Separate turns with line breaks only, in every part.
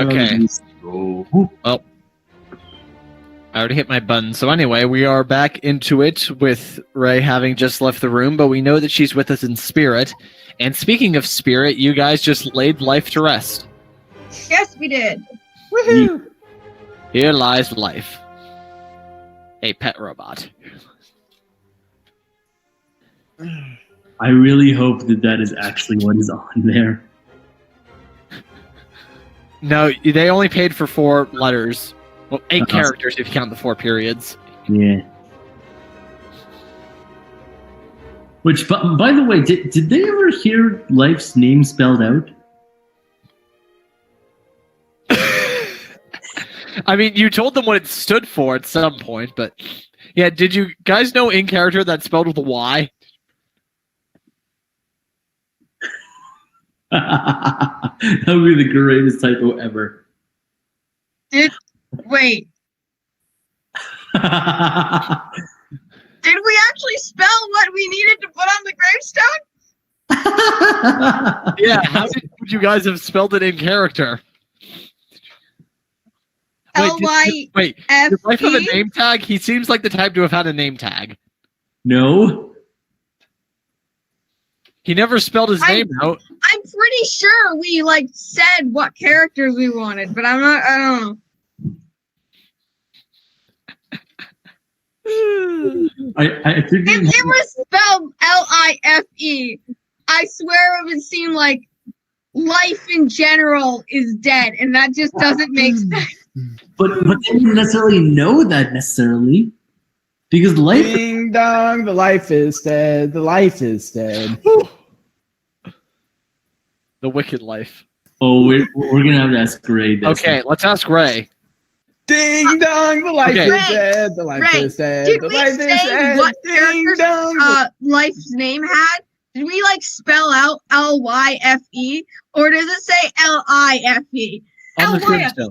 Okay. Well, I already hit my button. So anyway, we are back into it with Ray having just left the room, but we know that she's with us in spirit. And speaking of spirit, you guys just laid life to rest.
Yes, we did.
Woohoo!
Here lies life. A pet robot.
I really hope that is actually what is on there.
No, they only paid for 4 letters. Well, 8 characters if you count the 4 periods.
Yeah. Which, by the way, did they ever hear Life's name spelled out?
I mean, you told them what it stood for at some point, but... Yeah, did you guys know in character that's spelled with a Y?
That would be the greatest typo ever.
Wait. Did we actually spell what we needed to put on the gravestone?
Yeah, how would you guys have spelled it in character? Wait, did Life have a name tag? He seems like the type to have had a name tag.
No.
He never spelled his name out.
I'm pretty sure we said what characters we wanted, but I don't know.
I think
it was spelled L-I-F-E. I swear it would seem like life in general is dead, and that just doesn't make sense.
But they didn't necessarily know that necessarily. Because life...
Ding dong, the life is dead. The life is dead.
The wicked life.
Oh, we're gonna have to ask Ray this.
Okay, let's ask Ray.
Ding dong, the life is dead. The life is dead.
Did
the
we
life is
say
dead.
what
Ding
character's
dong.
life's name had? Did we spell out L-Y-F-E, or does it say L-I-F-E?
L-Y-F-E.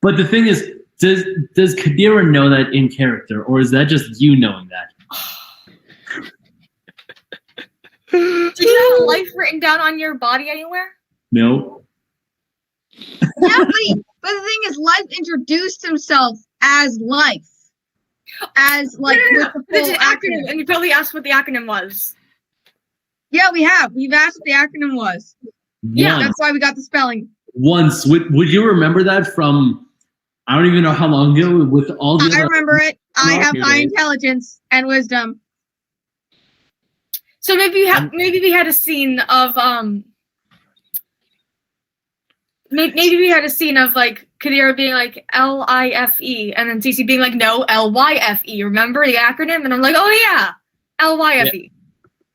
But the thing is, does Kadira know that in character, or is that just you knowing that?
Do you have life written down on your body anywhere?
No.
Yeah, but the thing is, Life introduced himself as Life. As, with the full acronym.
And you probably asked what the acronym was.
Yeah, we have. We've asked what the acronym was. Yeah, that's why we got the spelling.
Once. Would you remember that from, I don't even know how long ago, with all the
I remember it. I have high intelligence and wisdom.
So maybe we had a scene of maybe we had a scene of Kadira being L-I-F-E and then CC being no, L-Y-F-E. Remember the acronym? And I'm oh yeah, L-Y-F-E.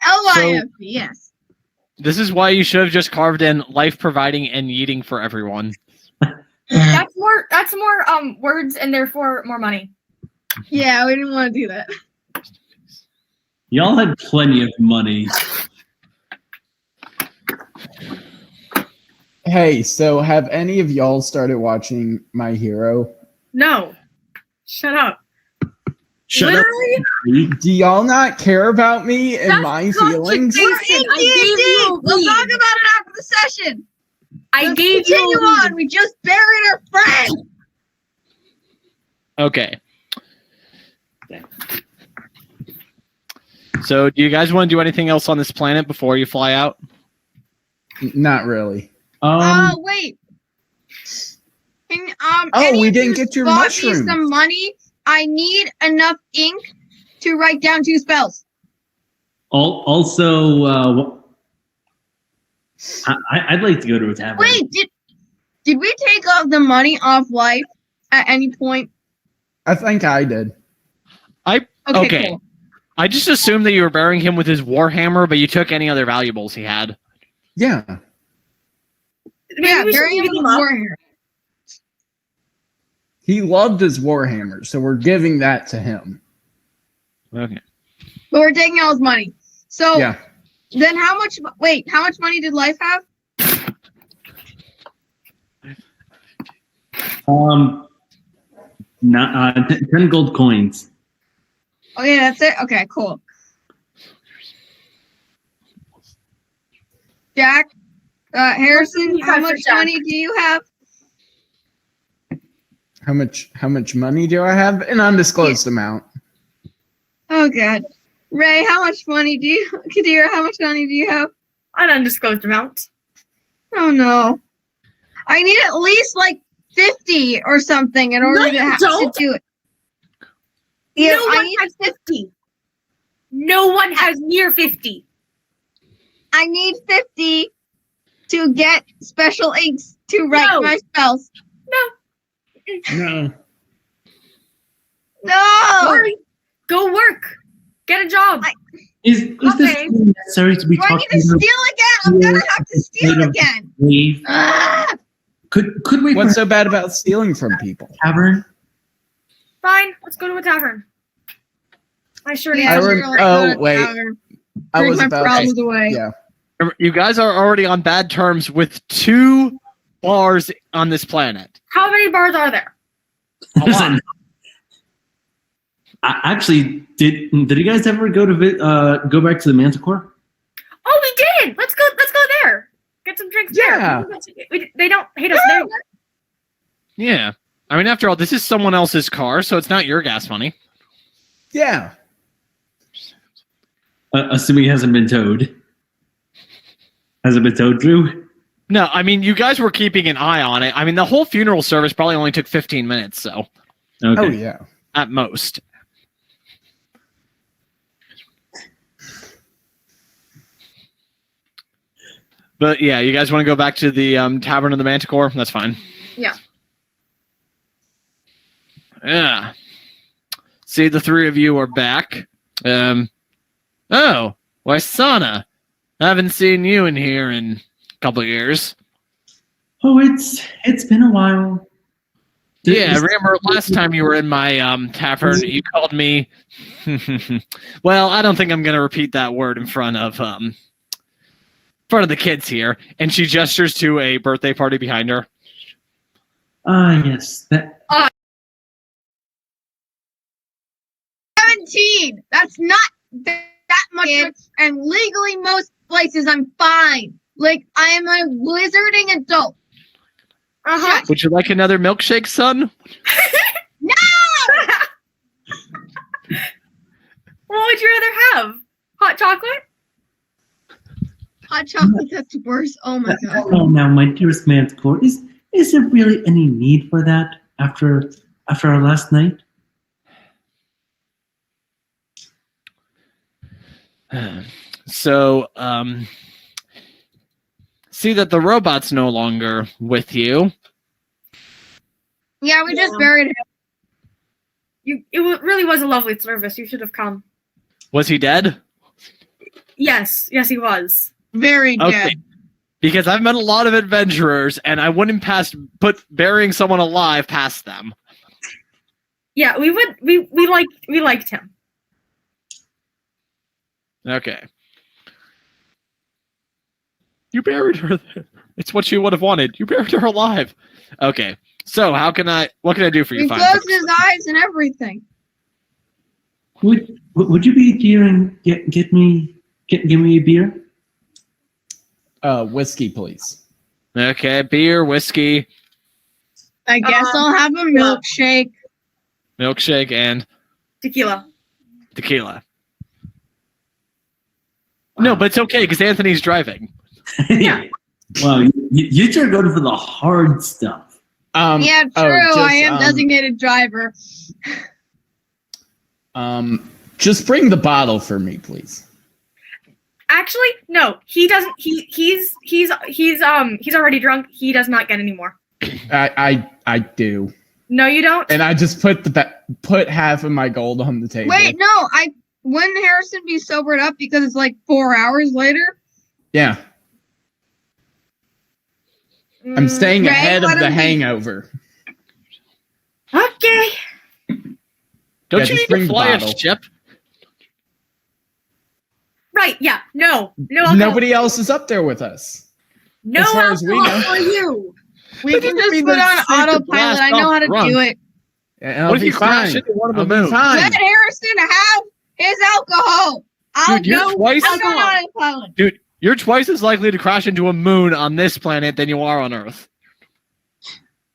L-Y-F-E, yes.
This is why you should have just carved in life providing and eating for everyone.
That's more words and therefore more money.
Yeah, we didn't want to do that.
Y'all had plenty of money.
Hey, so have any of y'all started watching My Hero?
No. Shut up.
Shut
Literally?
up.
Do y'all not care about me and my feelings?
We'll talk about it after the session. Continue on. We just buried our friend.
Okay. So, do you guys want to do anything else on this planet before you fly out?
Not really.
Wait.
We didn't get your mushrooms.
Me some money. I need enough ink to write down 2 spells.
Also, I'd like to go to a tavern.
Wait, did we take off the money off Life at any point?
I think I did.
Okay.
Cool.
I just assumed that you were burying him with his warhammer, but you took any other valuables he had.
Yeah.
Yeah, burying him with his warhammer.
He loved his warhammer, so we're giving that to him.
Okay.
But we're taking all his money. So
yeah.
Then how much money did Life have?
10 gold coins.
Okay, that's it? Okay, cool. Jack, Harrison, how much money do you have?
How much money do I have? An undisclosed amount.
Oh god. Ray, how much money do you Kadira, how much money do you have?
An undisclosed amount.
Oh no. I need at least like 50 or something in order to do it. Yeah,
No one has 50. No one has near 50.
I need 50 to get special inks to write my spells.
No.
No!
Sorry. Go work. Get a job.
Is this really necessary to be
Do I
talking
need to steal again? I'm gonna have to steal again.
Wave? Could we?
What's so bad about stealing from people?
Tavern?
Fine. Let's go to a tavern. I sure need
Yeah,
I
to.
rem- oh, wait. I
Bring
was
my
about
problems
to,
away.
yeah.
You guys are already on bad terms with 2 bars on this planet.
How many bars are there?
A lot.
Actually, did you guys ever go go back to the Manticore?
Oh, we did. Let's go there. Get some drinks
Yeah.
there. They don't hate us there.
Yeah. I mean, after all, this is someone else's car, so it's not your gas money.
Yeah.
Assuming it hasn't been towed. Has it been towed, Drew?
No, I mean, you guys were keeping an eye on it. I mean, the whole funeral service probably only took 15 minutes, so.
Okay.
Oh yeah.
At most. But yeah, you guys want to go back to the Tavern of the Manticore? That's fine.
Yeah.
Yeah. See, the 3 of you are back. Oh, why, Sana? I haven't seen you in here in a couple of years.
Oh, it's been a while.
Yeah, I remember last time you were in my tavern, you called me. Well, I don't think I'm going to repeat that word in front of the kids here. And she gestures to a birthday party behind her.
Yes. That
17. That's not that much. And legally, most places, I'm fine. Like, I am a wizarding adult.
Uh-huh.
Would you like another milkshake, son?
No!
What would you rather have? Hot chocolate?
Hot chocolate, that's worse. Oh my god.
Oh, now, my dearest Manticore, is there really any need for that after our last night?
So, see that the robot's no longer with you.
Yeah, we just buried him.
Really was a lovely service. You should have come.
Was he dead?
Yes, he was.
Very
Okay.
dead.
Because I've met a lot of adventurers, and I wouldn't put burying someone alive past them.
Yeah, we liked him.
Okay. You buried her. It's what she would have wanted. You buried her alive. Okay. So, what can I do for you?
We
Fine
closed
folks?
his eyes and everything.
Would you be dear and give me a beer?
Whiskey, please.
Okay, beer, whiskey,
I guess I'll have a milkshake.
milkshake, and
Tequila.
tequila. No, but it's okay because Anthony's driving.
Yeah.
Well, you two are going for the hard stuff.
Yeah, true. I am designated driver.
Just bring the bottle for me, please.
Actually, no. He doesn't. He's already drunk. He does not get any more.
I do.
No, you don't.
And I just put half of my gold on the table.
Wait, no. Wouldn't Harrison be sobered up because it's like 4 hours later?
Yeah. I'm staying
Ray,
ahead
why
of the
don't we-
hangover.
Okay.
Don't
Yeah,
you
just
need
bring
to
the
fly a
bottle.
ship?
Right. Yeah. No. Alcohol.
Nobody else is up there with us.
No
as far as we
alcohol
know.
for you.
We
That
can
doesn't
just
mean
put
that
on
it's safe to
autopilot.
blast
I know
off
how to
drunk.
do it.
And I'll
What if
be
you crash
fine.
into one of the
I'll be
moons?
fine.
Let Harrison have his alcohol. I'll
Dude, you're
go.
twice-
I'll go on autopilot.
Dude, You're twice as likely to crash into a moon on this planet than you are on Earth.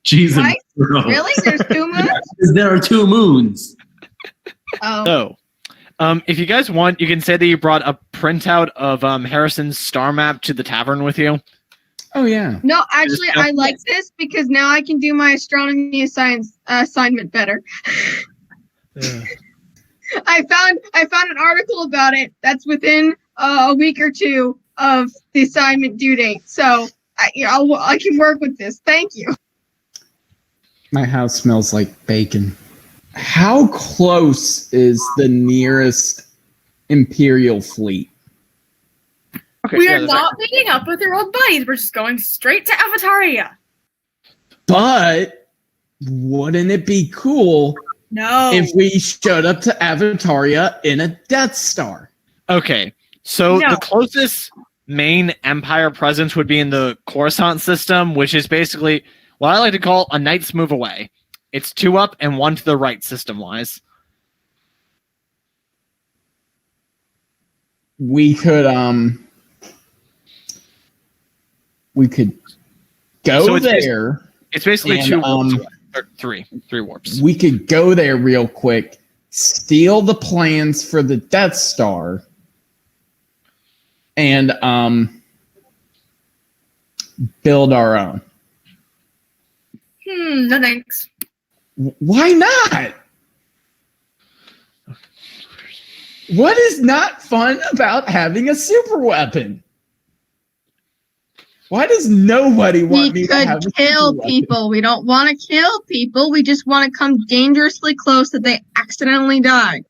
Jesus.
Right? Really? There's 2 moons?
There are 2 moons.
Oh.
So, if you guys want, you can say that you brought a printout of Harrison's star map to the tavern with you.
Oh yeah.
No, actually, I like this because now I can do my astronomy science assignment better. I found an article about it that's within a week or 2 of the assignment due date, so I can work with this. Thank you.
My house smells like bacon. How close is the nearest Imperial fleet?
Okay,
We are not meeting up with your old buddies. We're just going straight to Avataria.
But wouldn't it be cool
No.
if we showed up to Avataria in a Death Star?
Okay, so
No.
the closest main Empire presence would be in the Coruscant system, which is basically what I like to call a knight's move away. It's 2 up and 1 to the right system-wise.
We could go
So it's
there.
It's basically
And,
2 warps away, or 3 warps.
We could go there real quick, steal the plans for the Death Star, and build our own.
No thanks.
Why not? What is not fun about having a super weapon? Why does nobody want me
We
to have
could
a
kill
super weapon?
people. We don't want to kill people. We just want to come dangerously close that they accidentally die.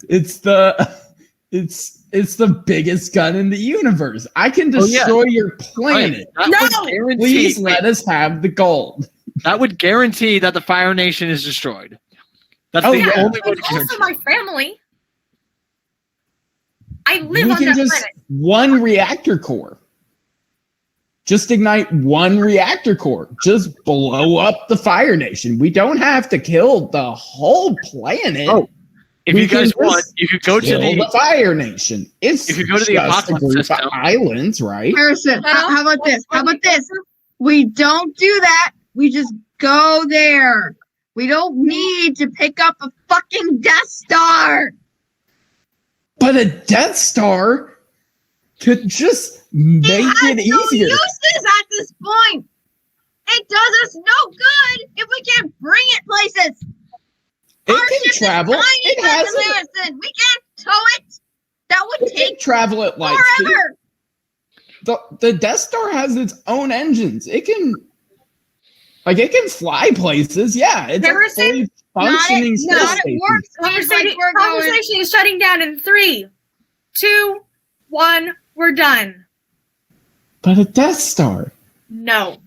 It's the biggest gun in the universe. I can
Oh, yeah.
destroy your planet.
That
No!
would guarantee,
Please let us have the gold.
that would guarantee that the Fire Nation is destroyed. That's
Oh,
the
yeah.
only way to
It's
guarantee.
also my family. I live
We
on
can
that
just
planet.
one reactor core. Just ignite one reactor core. Just blow up the Fire Nation. We don't have to kill the whole planet.
Oh, if
We
you guys
can
want,
just
you could go to
kill
the.
the Fire Nation. It's
If you go to the
just
Apocalypse
a group of
system-
islands, right?
Harrison, how about this? How about this? We don't do that. We just go there. We don't need to pick up a fucking Death Star.
But a Death Star could just make
It has
it
no
easier.
uses at this point. It does us no good if we can't bring it places.
It
Our
can
ship
travel.
is tiny,
It has a,
Harrison. We can't tow it. That would
it can
take
travel at light speed.
forever.
The Death Star has its own engines. It can fly places. Yeah, it's a
Harrison,
fully functioning space
Not at
station.
work speed like we're going.
Conversation is shutting down in 3, 2, 1. We're done.
But a Death Star.
No.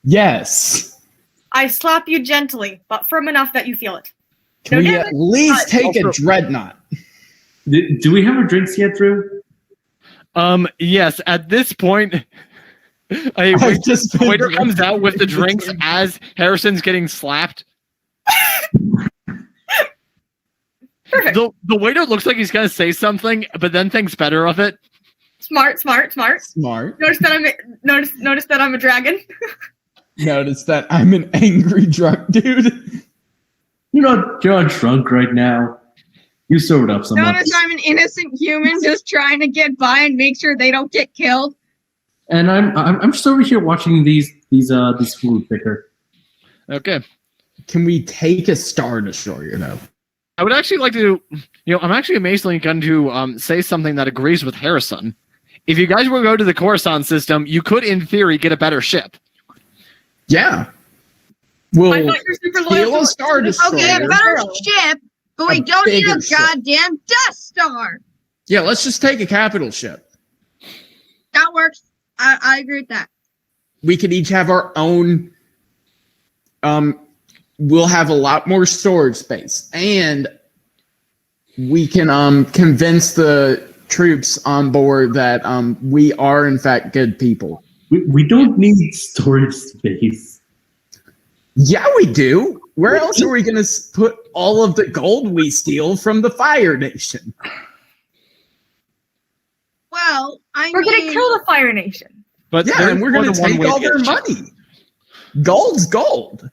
Yes.
I slap you gently, but firm enough that you feel it.
Can
No
we
damage,
at least
but-
take a dreadnought?
Do we have our drinks yet, Drew?
Yes, at this point, a
I've just been
waiter comes
drinking
out with the
this
drinks
drink.
as Harrison's getting slapped.
Perfect.
The waiter looks like he's gonna say something, but then thinks better of it.
Smart.
Smart.
Notice that I'm a dragon.
Notice that I'm an angry drunk dude.
You're not drunk right now. You sobered up somewhat.
Notice I'm an innocent human just trying to get by and make sure they don't get killed.
And I'm just over here watching these food picker.
Okay.
Can we take a Star Destroyer though?
I would actually like to, I'm actually amazingly going to say something that agrees with Harrison. If you guys were to go to the Coruscant system, you could, in theory, get a better ship.
Yeah.
I
We'll
thought you're super loyal
steal
to
a
us.
Star Destroyer.
Okay, a better ship, but we
A
don't need a
bigger ship.
goddamn Death Star.
Yeah, let's just take a capital ship.
That works. I agree with that.
We could each have our own. We'll have a lot more storage space, and we can convince the troops on board that we are in fact good people.
We don't need storage space.
Yeah, we do. Where else are we going to put all of the gold we steal from the Fire Nation?
Well,
We're gonna kill the Fire Nation.
But
Yeah, and we're going to take all their money. Gold's gold.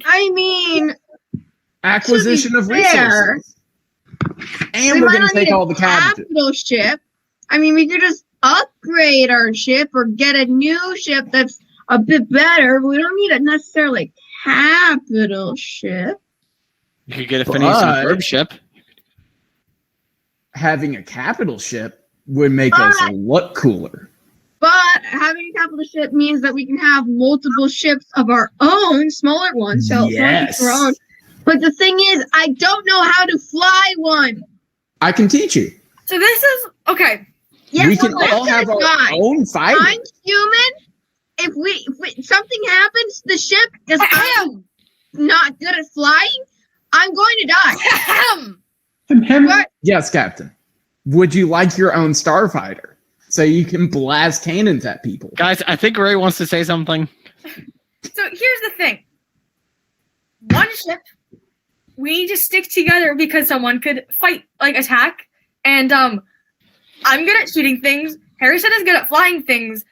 I mean,
Acquisition of
fair,
resources. And we're going to take all the captives.
capital ship. I mean, we could just upgrade our ship or get a new ship that's a bit better. We don't need a necessarily capital ship.
You could get a Phineas and Ferb ship.
Having a capital ship would make us look cooler.
But having a capital ship means that we can have multiple ships of our own, smaller ones. So
Yes.
one of our own. But the thing is, I don't know how to fly one.
I can teach you.
So this is okay.
Yes,
We can
well,
all have our
guy.
own fighter.
I'm human. If something happens to the ship because I'm not good at flying, I'm going to die. But
Yes, Captain. Would you like your own starfighter so you can blast cannons at people?
Guys, I think Ray wants to say something.
So here's the thing. One ship. We need to stick together because someone could fight, like attack. And I'm good at shooting things. Harrison is good at flying things.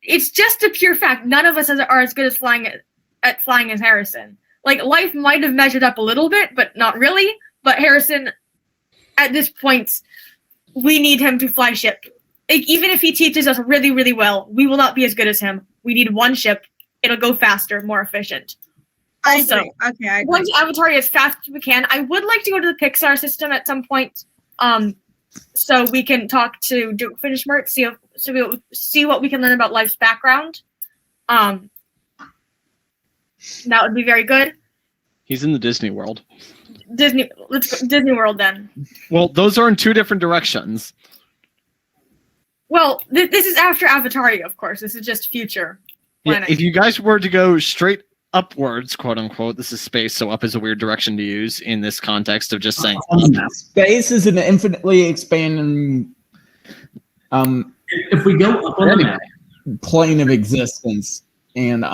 It's just a pure fact. None of us are as good as flying as Harrison. Like, life might have measured up a little bit, but not really. But Harrison, at this point, we need him to fly ship. Like, even if he teaches us really, really well, we will not be as good as him. We need one ship. It'll go faster, more efficient. Also,
I agree.
once Avataria as fast as we can, I would like to go to the Pixar system at some point, so we can talk to Duke Finishmart, see what we can learn about Life's background. That would be very good.
He's in the Disney World.
Let's go Disney World then.
Well, those are in two different directions.
Well, this is after Avataria, of course. This is just future planning.
Yeah, if you guys were to go straight upwards, quote unquote, this is space, so up is a weird direction to use in this context of just saying
Space is an infinitely expanding
If we go up on the map,
plane of existence, and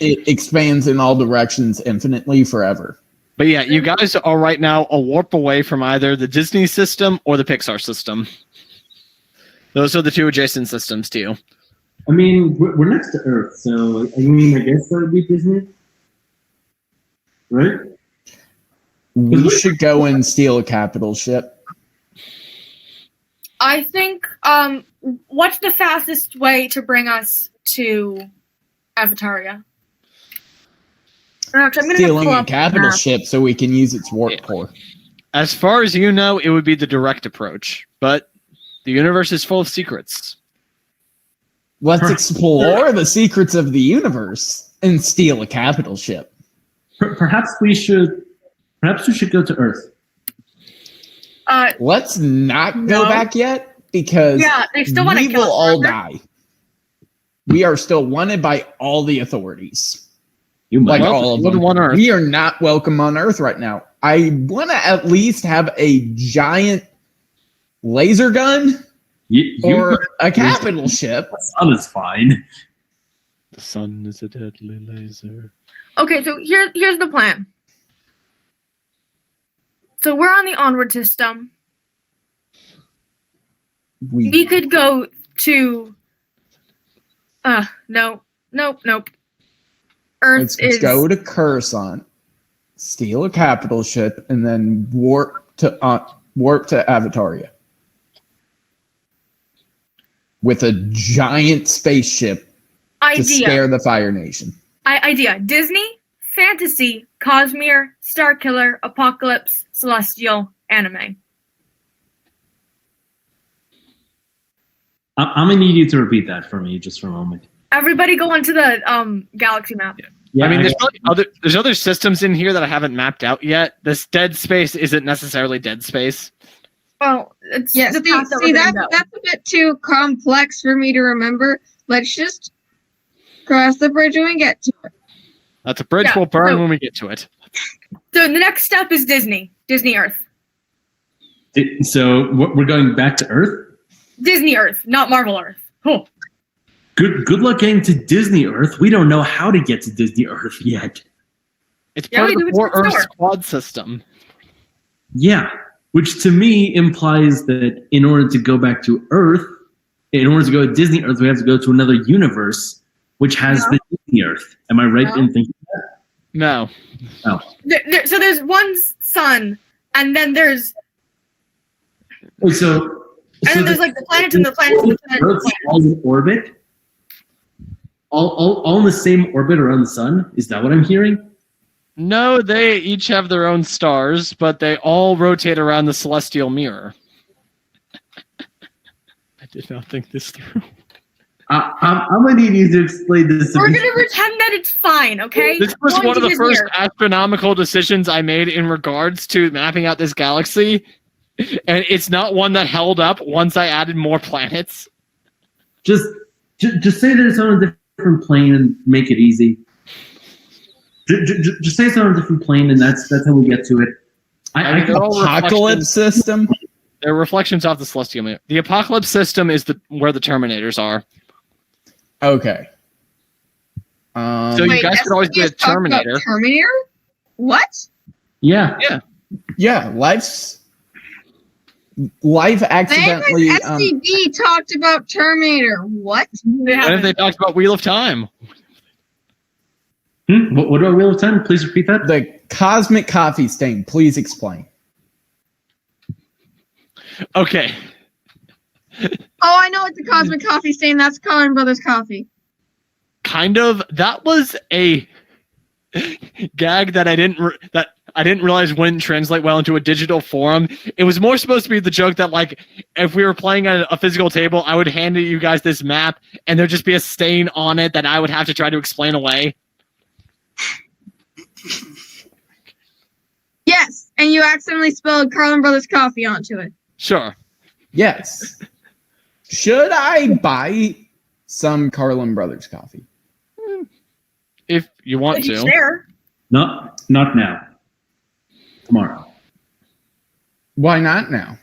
it expands in all directions infinitely forever.
But yeah, you guys are right now a warp away from either the Disney system or the Pixar system. Those are the two adjacent systems to you.
I mean, we're next to Earth, so I mean, I guess that would be Disney, right?
We should go and steal a capital ship.
I think, what's the fastest way to bring us to Avataria?
Stealing a capital ship so we can use its warp core.
As far as you know, it would be the direct approach, but the universe is full of secrets.
Let's explore the secrets of the universe and steal a capital ship.
Perhaps we should go to Earth.
Let's not go back yet because
they still want to
we
kill
will
us,
all
remember?
die. We are still wanted by all the authorities.
You might.
Like all of them.
On Earth.
We are not welcome on Earth right now. I want to at least have a giant laser gun or a capital ship.
The sun is fine.
The sun is a deadly laser.
Okay, so here's the plan. So we're on the Onward system. We could go to. Nope. Earth
Let's go to Coruscant, steal a capital ship, and then warp to Avataria with a giant spaceship to scare the Fire Nation.
Idea: Disney, fantasy, Cosmere, Starkiller, Apocalypse, Celestial, anime.
I'm gonna need you to repeat that for me just for a moment.
Everybody go onto the galaxy map.
Yeah,
I mean, there's other systems in here that I haven't mapped out yet. This dead space isn't necessarily dead space.
Well, it's
Yes,
the path that we're gonna go.
that's a bit too complex for me to remember. Let's just cross the bridge when we get to it.
That's a bridge we'll burn when we get to it.
So the next step is Disney Earth.
So we're going back to Earth.
Disney Earth, not Marvel Earth. Oh.
Good luck getting to Disney Earth. We don't know how to get to Disney Earth yet.
It's
Yeah,
part
we
of
do
the
it
Four
to the
Earth
store.
squad system.
Yeah, which to me implies that in order to go back to Earth, in order to go to Disney Earth, we have to go to another universe, which has
No.
the Disney Earth. Am I right
No.
in thinking?
No.
So there's one sun, and then there's
So
there's like the planets and the planets and the planets. And the
Earth's
planets.
all in orbit? All in the same orbit around the sun? Is that what I'm hearing?
No, they each have their own stars, but they all rotate around the celestial mirror. I did not think this through.
I'm gonna need you to explain this to
We're
me.
gonna pretend that it's fine, okay?
This was
Going
one of
to
the
Disney
first
Earth.
astronomical decisions I made in regards to mapping out this galaxy, and it's not one that held up once I added more planets.
Just say that it's on a different plane and make it easy. Just say it's on a different plane, and that's how we get to it.
I mean, they're all
Apocalypse system.
They're reflections off the celestial mirror. The apocalypse system is where the Terminators are.
Okay.
So you
Wait,
guys could always be a
SCP talked about
Terminator.
Terminator? What?
Yeah.
Yeah, life accidentally.
Famous SCP talked about Terminator. What?
They
What if
haven't.
they talked about Wheel of Time?
What about Wheel of Time? Please repeat that.
The cosmic coffee stain. Please explain.
Okay.
Oh, I know it's a cosmic coffee stain. That's Carlin Brothers coffee.
Kind of. That was a gag that I didn't realize wouldn't translate well into a digital form. It was more supposed to be the joke that, like, if we were playing at a physical table, I would hand you guys this map, and there'd just be a stain on it that I would have to try to explain away.
Yes, and you accidentally spilled Carlin Brothers coffee onto it.
Sure.
Yes. Should I buy some Carlin Brothers coffee?
If you want
If you
to.
share.
Not now. Tomorrow.
Why not now?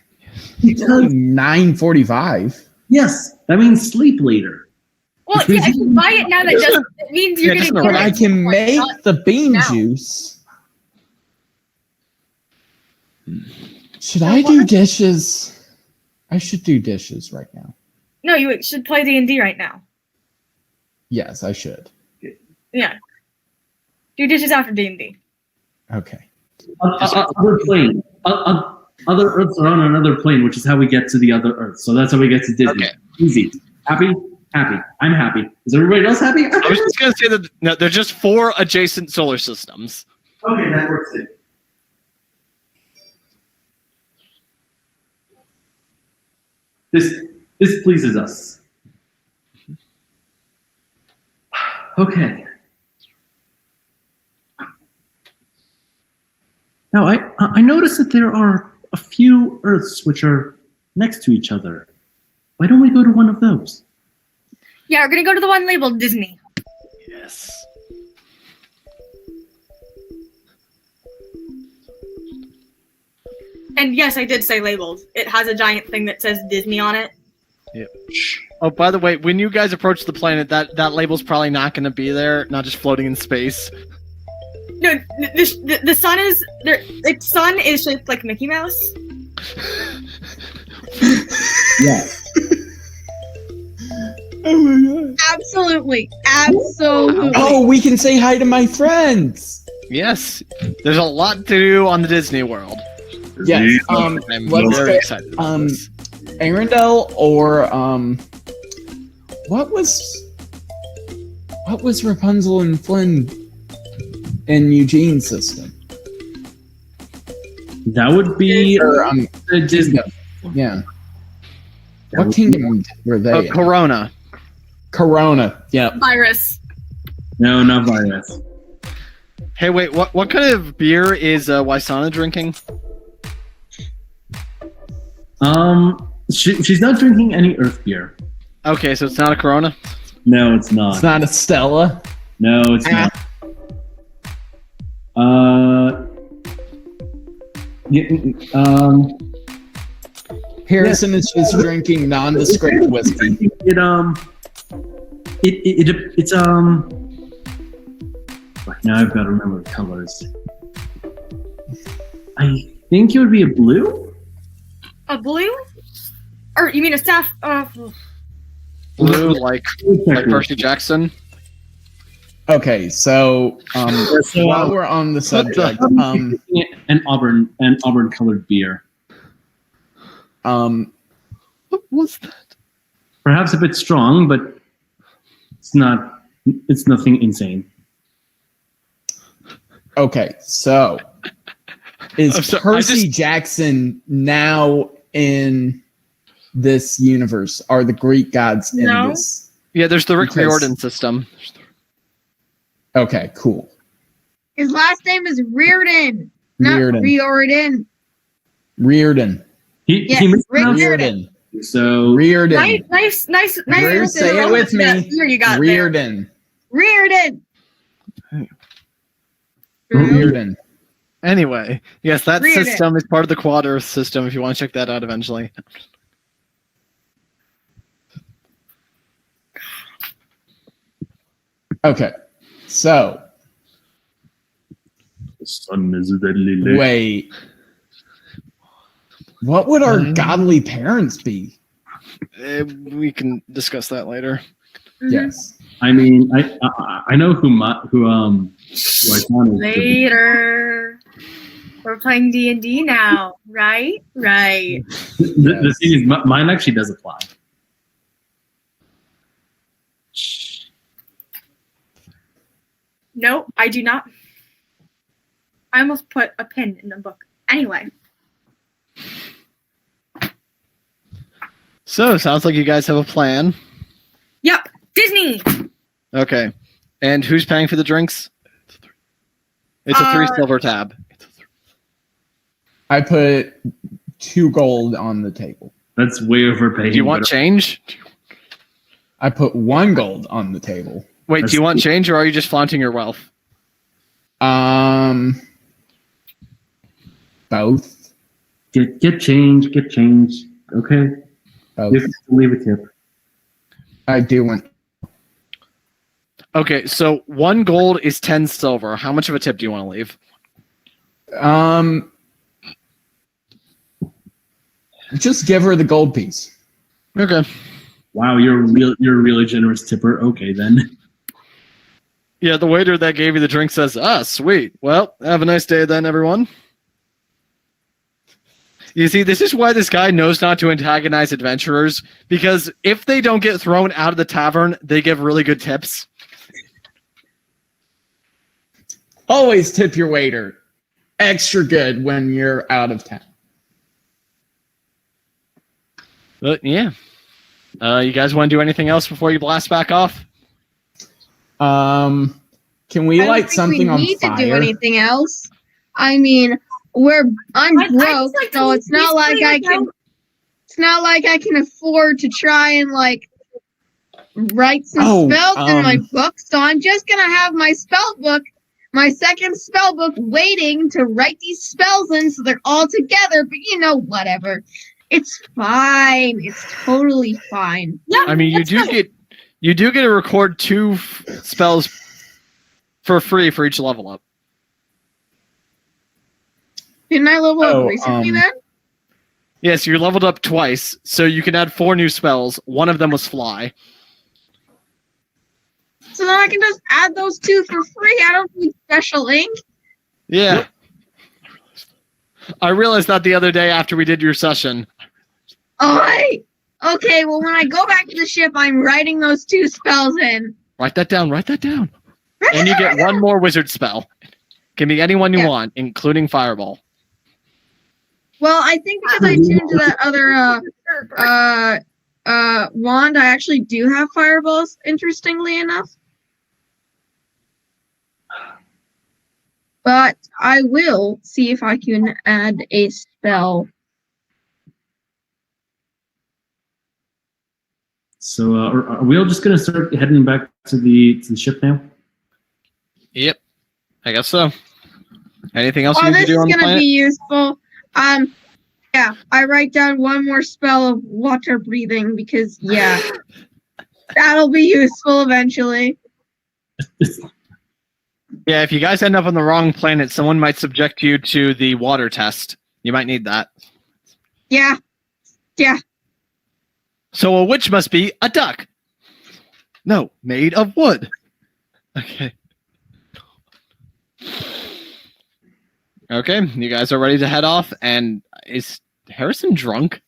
Because
9:45.
yes, that means sleep later.
Well,
Which
yeah,
means
if you buy it now, it means you're
Yeah,
gonna
just
get
But
it.
I can make the bean
now.
juice. Should I do dishes? I should do dishes right now.
No, you should play D&D right now.
Yes, I should.
Yeah. Do dishes after D&D.
Okay.
Other plane. Other Earths are on another plane, which is how we get to the other Earth. So that's how we get to Disney.
Okay.
Easy. Happy? Happy. I'm happy. Is everybody else happy?
I was just going to say that no, they're just 4 adjacent solar systems.
Okay, that works too. This pleases us. Okay. Now I noticed that there are a few Earths which are next to each other. Why don't we go to one of those?
Yeah, we're gonna go to the one labeled Disney.
Yes.
And yes, I did say labeled. It has a giant thing that says Disney on it.
Yep. Oh, by the way, when you guys approach the planet, that label's probably not going to be there, not just floating in space.
No, the sun is there. The sun is shaped like Mickey Mouse.
Yeah.
Oh my god.
Absolutely. Absolutely.
Oh, we can say hi to my friends.
Yes. There's a lot to do on the Disney World.
Yes.
I'm
let's
very
go-
excited about this.
Arendelle or what was Rapunzel and Flynn in Eugene's system?
That would be
Or,
the Disney.
yeah.
That
What
would-
kingdom were they? in?
Corona.
Corona. Yeah.
Virus.
No, not virus.
Hey, wait, what kind of beer is Waisana drinking?
She's not drinking any Earth beer.
Okay, so it's not a Corona?
No, it's not.
It's not a Stella.
No, it's not.
Harrison is just drinking nondescript whiskey.
It It's now I've got to remember the colors. I think it would be a blue.
A blue? Or you mean a staff?
Blue, like Percy Jackson.
Okay, so while we're on the subject,
an auburn colored beer.
What was that?
Perhaps a bit strong, but it's nothing insane.
Okay, so is Percy Jackson now in this universe? Are the Greek gods in this?
Yeah, there's the Rick Riordan system.
Okay, cool.
His last name is Riordan, not Riordan.
Riordan.
He
Riordan.
So
Riordan.
Nice.
Say it with me.
Here you got
Riordan.
Riordan.
Riordan.
Anyway, yes, that
Riordan.
system is part of the Quad Earth system. If you want to check that out eventually.
Okay, so
the sun is deadly late.
wait. What would our godly parents be?
We can discuss that later.
Yes.
I mean, I know who I thought is.
Later. We're playing D&D now, right? Right.
The thing is, mine actually does apply.
No, I do not. I almost put a pin in the book. Anyway.
So, sounds like you guys have a plan.
Yep. Disney.
Okay. And who's paying for the drinks? It's a 3 silver tab.
I put 2 gold on the table.
That's way overpaying.
Do you want change?
I put 1 gold on the table.
Wait, do you want change or are you just flaunting your wealth?
Both.
Get change. Okay.
Both.
You have to leave a tip.
I do want.
Okay, so 1 gold is 10 silver. How much of a tip do you want to leave?
Just give her the gold piece.
Okay.
Wow, you're a really generous tipper. Okay, then.
Yeah, the waiter that gave you the drink says, sweet. Well, have a nice day then, everyone. You see, this is why this guy knows not to antagonize adventurers, because if they don't get thrown out of the tavern, they give really good tips.
Always tip your waiter extra good when you're out of town.
But yeah. You guys want to do anything else before you blast back off?
Can we light something on fire?
I don't think we need to do anything else. I mean, I'm broke, so it's not like I can. It's not like I can afford to try and write some spells in my book. So I'm just gonna have my spell book, my second spell book, waiting to write these spells in, so they're all together. But whatever. It's fine. It's totally fine.
Yeah.
I mean, you do get to record 2 spells for free for each level up.
Didn't I level up recently then?
Yes, you're leveled up twice, so you can add 4 new spells. One of them was fly.
So then I can just add those 2 for free. I don't need special ink.
Yeah. I realized that the other day after we did your session.
Okay, well, when I go back to the ship, I'm writing those 2 spells in.
Write that down. And you get 1 more wizard spell. Can be anyone you want, including Fireball.
Well, I think because I tuned to that other wand, I actually do have fireballs, interestingly enough. But I will see if I can add a spell.
So are we all just going to start heading back to the ship now?
Yep. I guess so. Anything else you need to
This
do
is
on the
going to
planet?
be useful. Yeah, I write down 1 more spell of water breathing because, yeah. That'll be useful eventually.
Yeah, if you guys end up on the wrong planet, someone might subject you to the water test. You might need that.
Yeah.
So a witch must be a duck. No, made of wood. Okay. Okay, you guys are ready to head off, and is Harrison drunk?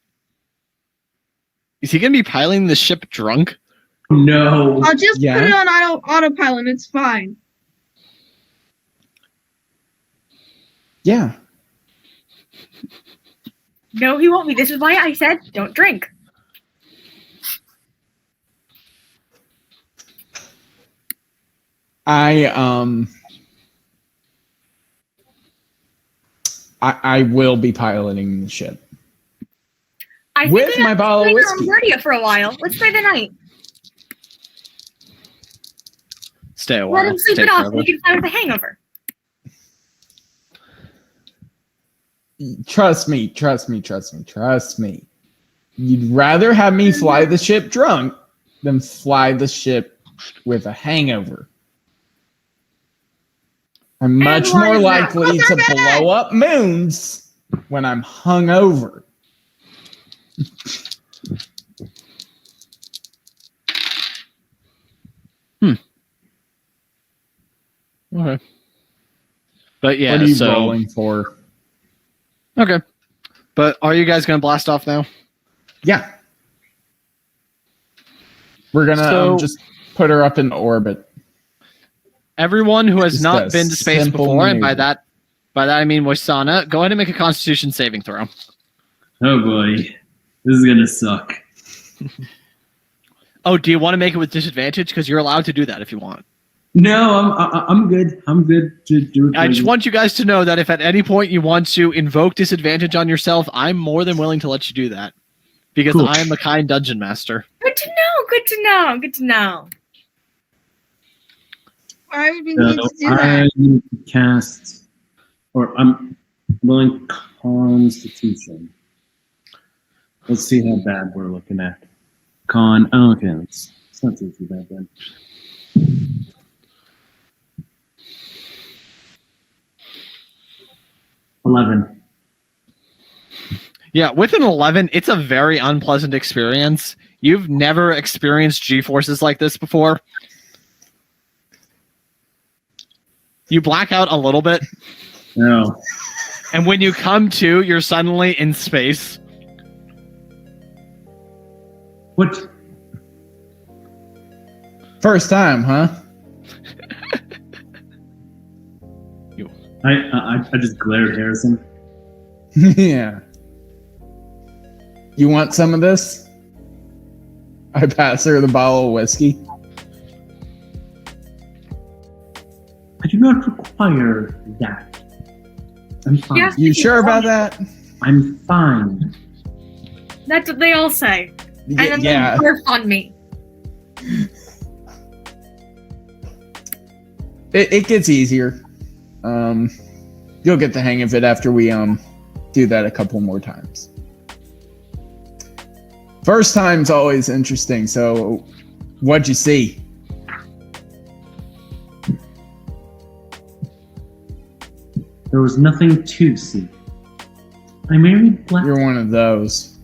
Is he going to be piloting the ship drunk?
No.
I'll just
Yeah.
put it on autopilot. It's fine.
Yeah.
No, he won't be. This is why I said don't drink.
I will be piloting the ship.
I think
With
we
my
have
bottle of
to
whiskey.
stay there for a while. Let's stay the night.
Stay a while.
Let him sleep
Take
it off.
forever.
We can fly with a hangover.
Trust me. You'd rather have me fly the ship drunk than fly the ship with a hangover. I'm much
why
more
is that?
likely to blow up moons when I'm hungover.
Okay. But yeah,
What are you
so
rolling for?
okay. But are you guys going to blast off now?
Yeah. We're gonna
So-
just put her up in orbit.
Everyone who has
Just
not
a
been to space
simple
before, and by
maneuver.
that I mean Moisana, go ahead and make a Constitution saving throw.
Oh boy. This is gonna suck.
Oh, do you want to make it with disadvantage? Because you're allowed to do that if you want.
No, I'm good. I'm good to do it.
I just want you guys to know that if at any point you want to invoke disadvantage on yourself, I'm more than willing to let you do that. Because
Cool.
I am a kind dungeon master.
Good to know. Good to know. Good to know.
Why would we need
So
to do that?
I need to cast, or I'm rolling Constitution. Let's see how bad we're looking at. Oh, okay, it's not too bad then. $11.
Yeah, with an 11, it's a very unpleasant experience. You've never experienced G-forces like this before. You black out a little bit,
No.
and when you come to, you're suddenly in space.
What?
First time, huh?
I just glared at Harrison.
Yeah. You want some of this? I pass her the bottle of whiskey.
I do not require that. I'm fine.
Yes.
You sure about that?
I'm fine.
That's what they all say. And then
Yeah.
they barf on me.
It gets easier. You'll get the hang of it after we do that a couple more times. First time's always interesting. So, what'd you see?
There was nothing to see. I married Black.
You're one of those.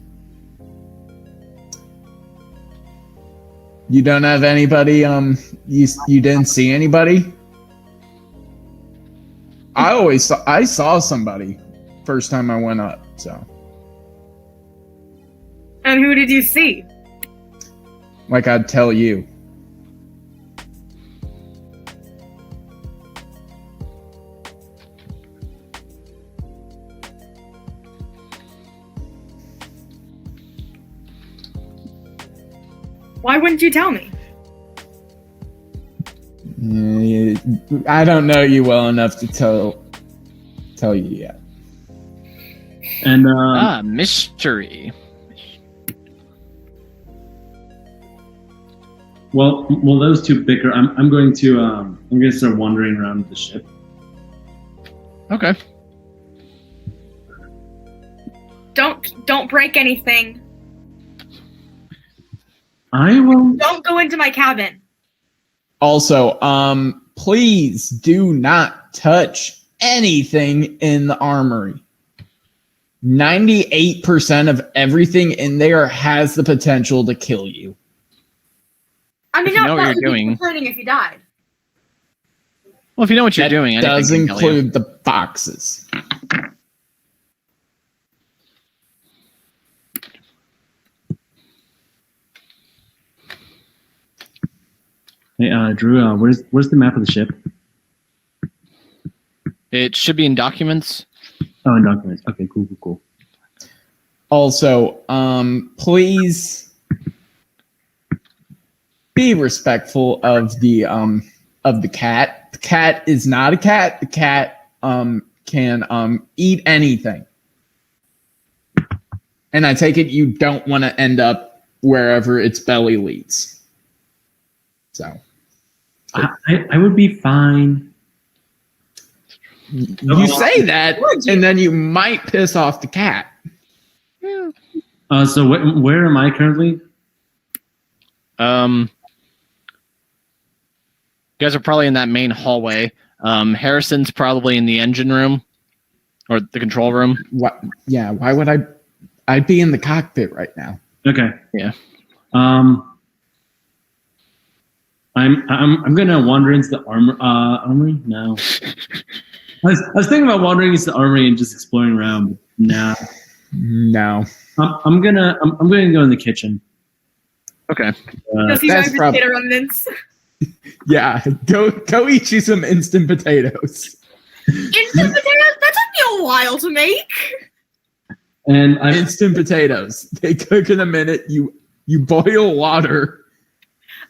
You don't have anybody. You didn't see anybody. I saw somebody first time I went up. So,
And who did you see?
like I'd tell you.
Why wouldn't you tell me?
I don't know you well enough to tell you yet.
And
Mystery.
well, those two bicker. I'm going to start wandering around the ship.
Okay.
Don't break anything.
I will.
Don't go into my cabin.
Also, please do not touch anything in the armory. 98% of everything in there has the potential to kill you.
I mean,
If you know
not
what
that
you're
would be
doing.
concerning if you died.
Well, if you know what you're
That
doing, anything
does
can kill you.
include the boxes.
Hey, Drew, where's the map of the ship?
It should be in documents.
Oh, in documents. Okay, cool.
Also, please be respectful of the cat. The cat is not a cat. The cat can eat anything. And I take it you don't want to end up wherever its belly leads. So
I would be fine.
you say that, and then you might piss off the cat.
So where am I currently?
You guys are probably in that main hallway. Harrison's probably in the engine room or the control room.
What? Yeah. Why would I? I'd be in the cockpit right now.
Okay.
Yeah.
I'm gonna wander into the armory. No. I was thinking about wandering into the armory and just exploring around. But nah.
No.
I'm gonna go in the kitchen.
Okay.
Because he's
that's
over potato remnants.
Yeah. Go eat you some instant potatoes.
Instant potatoes? That took me a while to make.
And
Instant potatoes. They cook in a minute. You boil water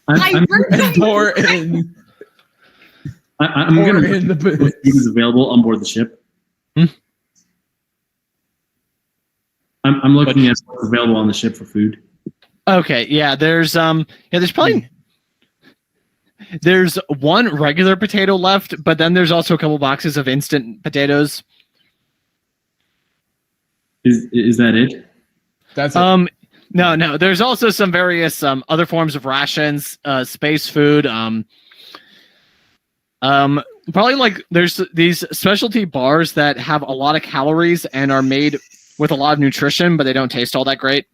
I'm
and pour in.
I'm
Pour
gonna
in the
look what food is available on board the ship. I'm looking at what's available on the ship for food.
Okay. Yeah. There's one regular potato left, but then there's also a couple boxes of instant potatoes.
Is that it?
That's it.
No. There's also some various other forms of rations, space food. Probably like there's these specialty bars that have a lot of calories and are made with a lot of nutrition, but they don't taste all that great.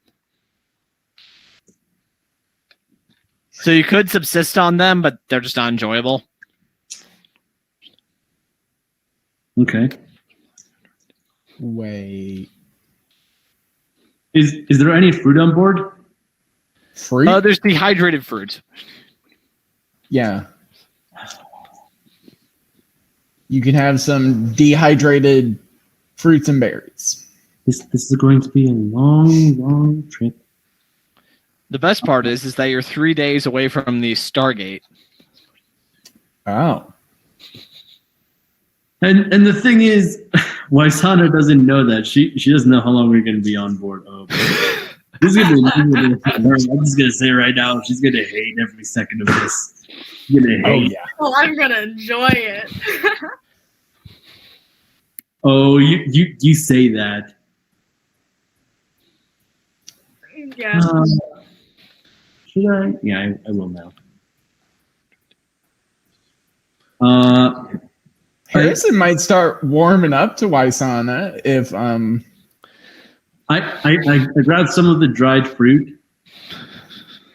So you could subsist on them, but they're just not enjoyable.
Okay.
Wait.
Is there any fruit on board?
Fruit?
There's dehydrated fruit.
Yeah. You can have some dehydrated fruits and berries.
This is going to be a long trip.
The best part is that you're 3 days away from the Stargate.
Oh.
And the thing is, Waisana doesn't know that. She doesn't know how long we're going to be on board. Oh, this is gonna be I'm just going to say right now, she's going to hate every second of this. She's going to hate.
Oh, yeah.
Well, I'm gonna enjoy it.
Oh, you say that.
Yeah.
Should I? Yeah, I will now.
Harrison might start warming up to Waisana if
I grabbed some of the dried fruit,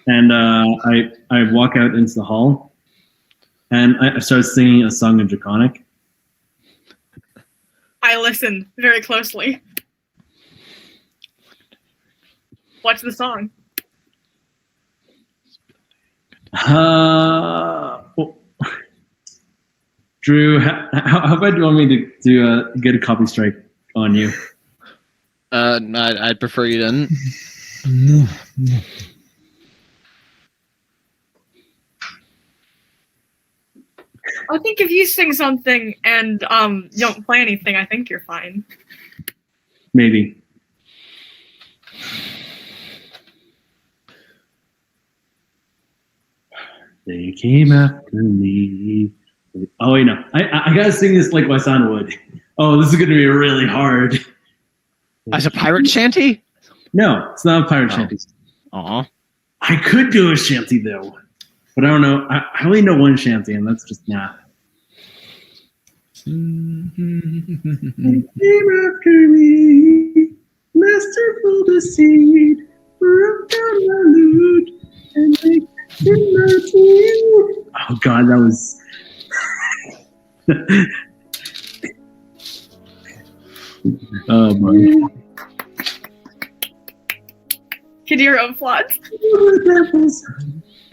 and I walk out into the hall, and I start singing a song in Draconic.
I listen very closely. What's the song?
Drew, how bad do you want me to get a copy strike on you?
I'd prefer you didn't.
no.
I think if you sing something and you don't play anything, I think you're fine.
Maybe. They came after me. Oh wait, no. I gotta sing this like Waisana would. Oh, this is gonna be really hard.
As a pirate shanty?
No, it's not a pirate shanty.
Aw.
I could do a shanty though, but I don't know. I only know one shanty, and that's just not. Came after me, masterful deceit, broke down my loot, and they came after you. Oh God, that was. Oh my.
Can you hear applause?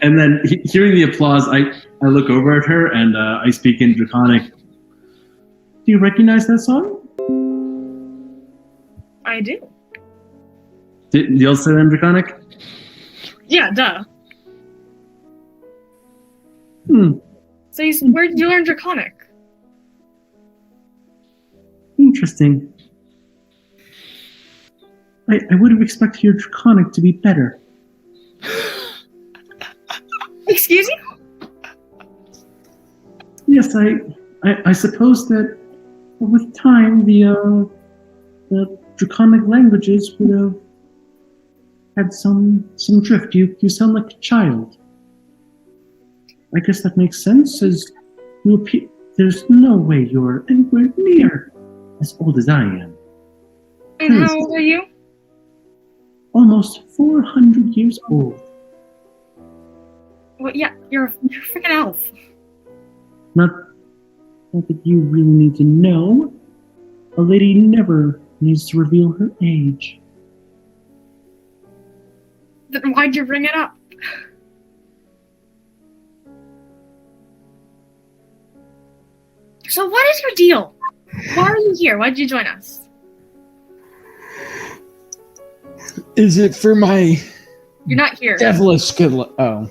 And then hearing the applause, I look over at her and I speak in Draconic. Do you recognize that song?
I do.
Did you also say that in Draconic?
Yeah, duh. So where did you learn Draconic?
Interesting. I would have expected your Draconic to be better.
Excuse you?
Yes, I suppose that with time the Draconic languages would have had some drift. You sound like a child. I guess that makes sense, as you appear. There's no way you're anywhere near as old as I am.
And how old are you?
Almost 400 years old.
Well, yeah, you're a freaking elf.
Not that you really need to know. A lady never needs to reveal her age.
Then why'd you bring it up? So what is your deal? Why are you here? Why'd you join us?
Is it for my
You're not here.
devilish good luck? Oh.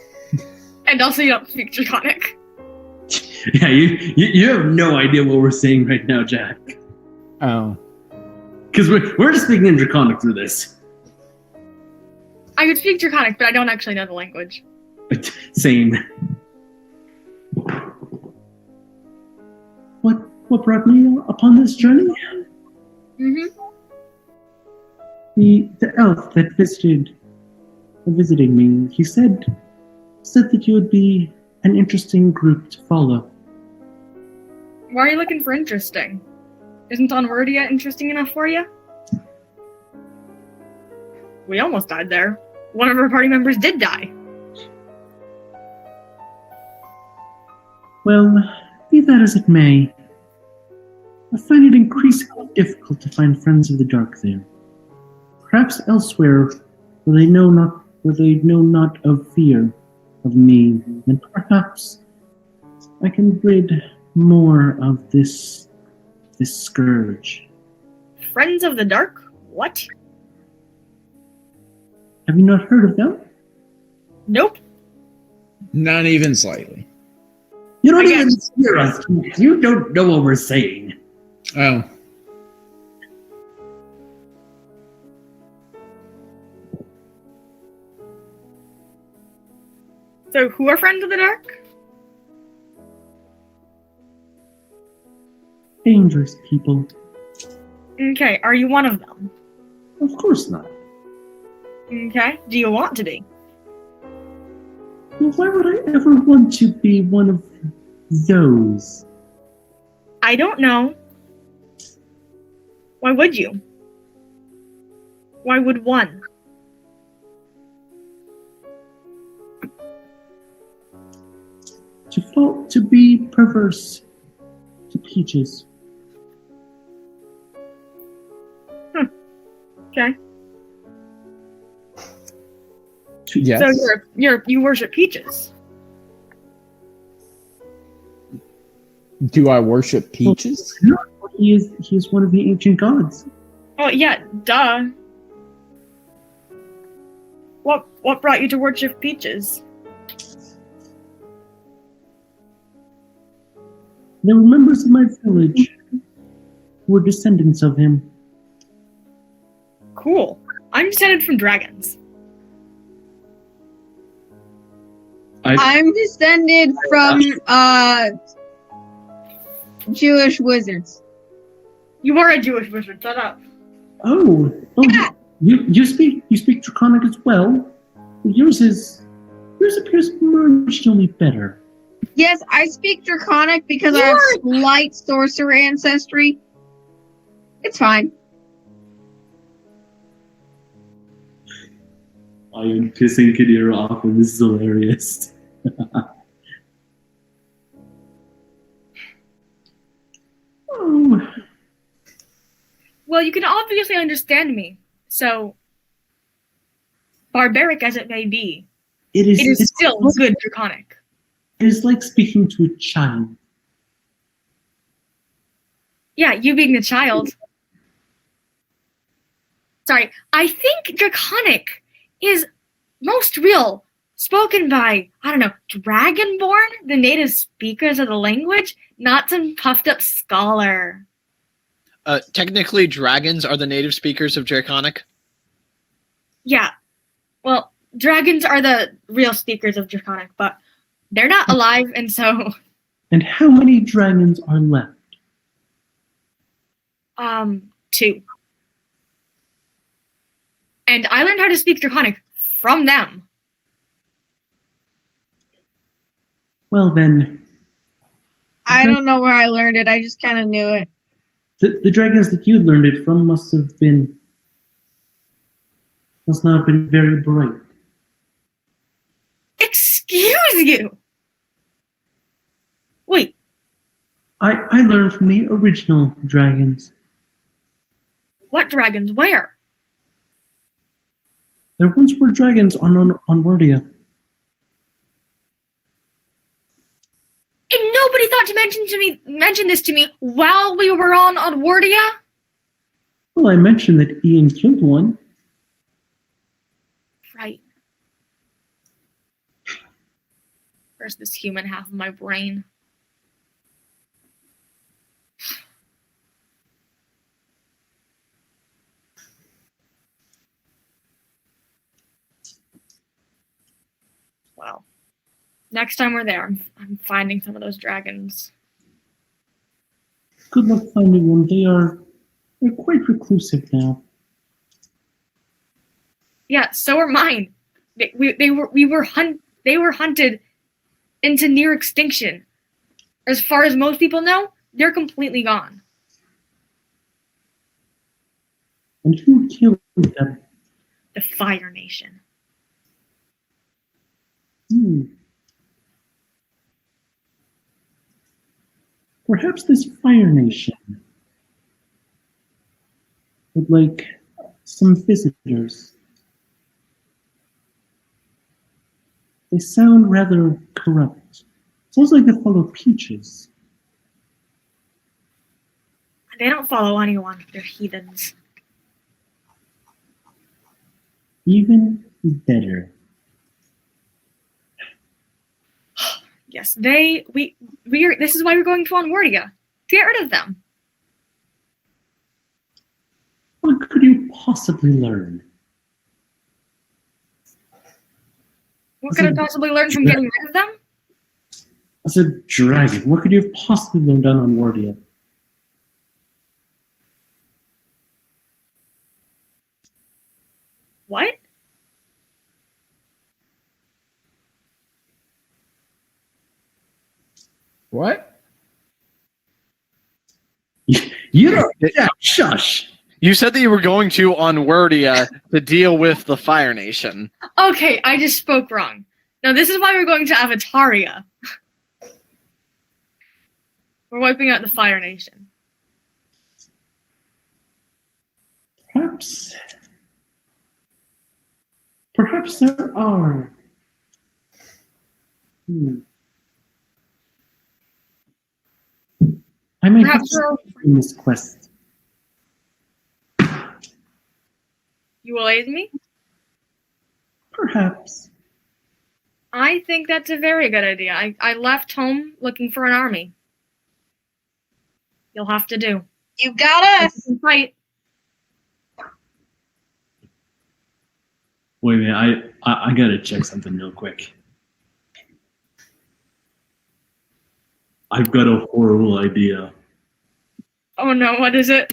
And also you don't speak Draconic.
Yeah, you have no idea what we're saying right now, Jack.
Oh.
Because we're just speaking in Draconic through this.
I could speak Draconic, but I don't actually know the language.
Same. What brought me upon this journey?
Mm-hmm.
The elf that visited me, he said that you would be an interesting group to follow.
Why are you looking for interesting? Isn't Onward yet interesting enough for you? We almost died there. One of our party members did die.
Well, be that as it may, I find it increasingly difficult to find friends of the dark there. Perhaps elsewhere, where they know not of fear of me, and perhaps I can rid more of this scourge.
Friends of the Dark? What?
Have you not heard of them?
Nope.
Not even slightly.
You don't
Again.
even hear us. You don't know what we're saying.
Oh.
So who are Friends of the Dark?
Dangerous people.
Okay, are you one of them?
Of course not.
Okay, do you want to be?
Well, why would I ever want to be one of those?
I don't know. Why would you? Why would one?
To be perverse to Peaches.
Okay.
Yes.
So you worship Peaches.
Do I worship peaches?
No, he is one of the ancient gods.
Oh yeah, duh. What brought you to worship Peaches?
There were members of my village who were descendants of him.
Cool. I'm descended from dragons.
I'm descended from Jewish wizards.
You are a Jewish wizard. Shut up.
Oh,
Yeah.
you speak Draconic as well. Yours appears marginally better.
Yes, I speak Draconic because I have slight sorcerer ancestry. It's fine.
I am pissing Kadira off, and this is hilarious. Oh.
Well, you can obviously understand me, so barbaric as it may be,
It is
still good Draconic.
It is like speaking to a child.
Yeah, you being the child. Sorry, I think Draconic is most real, spoken by, I don't know, Dragonborn, the native speakers of the language, not some puffed up scholar.
Technically, dragons are the native speakers of Draconic.
Yeah, well, dragons are the real speakers of Draconic, but they're not alive, and so...
And how many dragons are left?
2. And I learned how to speak Draconic from them.
Well then...
I don't know where I learned it. I just kind of knew it.
The dragons that you learned it from must not have been very bright.
Excuse you! Wait.
I learned from the original dragons.
What dragons? Where?
There once were dragons on Onwardia.
And nobody thought to mention this to me while we were on Onwardia?
Well, I mentioned that Ian killed one.
Right. Where's this human half of my brain? Well, next time we're there, I'm finding some of those dragons.
Good luck finding them. They're quite reclusive now.
Yeah, so are mine. They were hunted into near extinction. As far as most people know, they're completely gone.
And who killed them?
The Fire Nation.
Perhaps this Fire Nation would like some visitors. They sound rather corrupt. Sounds like they follow Peaches.
They don't follow anyone. They're heathens.
Even better.
Yes, this is why we're going to Onwardia. To get rid of them.
What could you possibly learn?
What could I possibly learn from getting rid of them?
As a dragon, what could you have possibly learned on Onwardia?
What?
What?
You don't. Yeah, shush.
You said that you were going to Onwardia to deal with the Fire Nation.
Okay, I just spoke wrong. Now this is why we're going to Avataria. We're wiping out the Fire Nation.
Perhaps there are. I may have to in this quest.
You will aid me?
Perhaps.
I think that's a very good idea. I left home looking for an army. You'll have to do.
You got us.
Fight.
Wait a minute, I gotta check something real quick. I've got a horrible idea.
Oh no, what is it?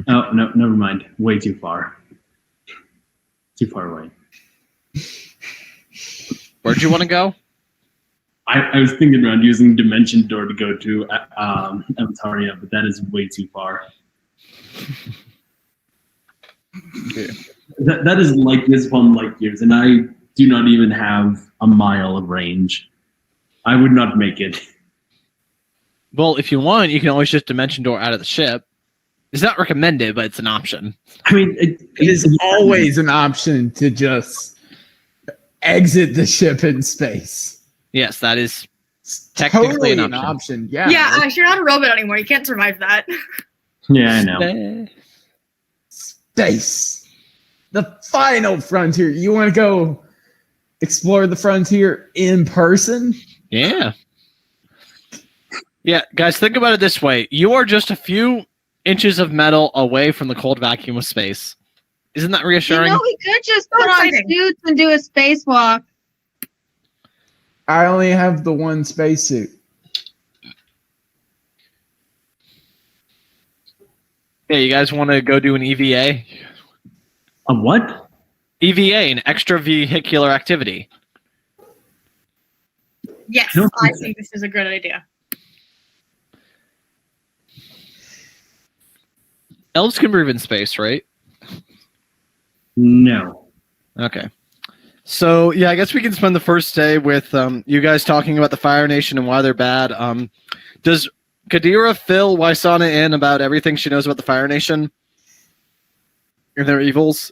Oh, no, never mind. Way too far. Too far away.
Where'd you want to go?
I was thinking around using Dimension Door to go to Avataria, but that is way too far.
Yeah.
That is like this one light years, and I do not even have a mile of range. I would not make it.
Well, if you want, you can always just Dimension Door out of the ship. It's not recommended, but it's an option.
I mean,
It is always an option to just exit the ship in space.
Yes, that is
It's
technically
totally
an option.
Yeah.
Yeah, Ash, you're not a robot anymore. You can't survive that.
Yeah, I know.
Space. The final frontier. You want to go explore the frontier in person?
Yeah. Yeah, guys, think about it this way. You are just a few inches of metal away from the cold vacuum of space. Isn't that reassuring?
we could just put on
exciting.
suits and do a spacewalk.
I only have the one spacesuit.
Yeah, you guys want to go do an EVA?
A what?
EVA, an extra vehicular activity.
Yes,
I don't
I
think so.
think this is a good idea.
Elves can breathe in space, right?
No.
Okay. So, yeah, I guess we can spend the first day with you guys talking about the Fire Nation and why they're bad. Does Kadira fill Wysana in about everything she knows about the Fire Nation and their evils?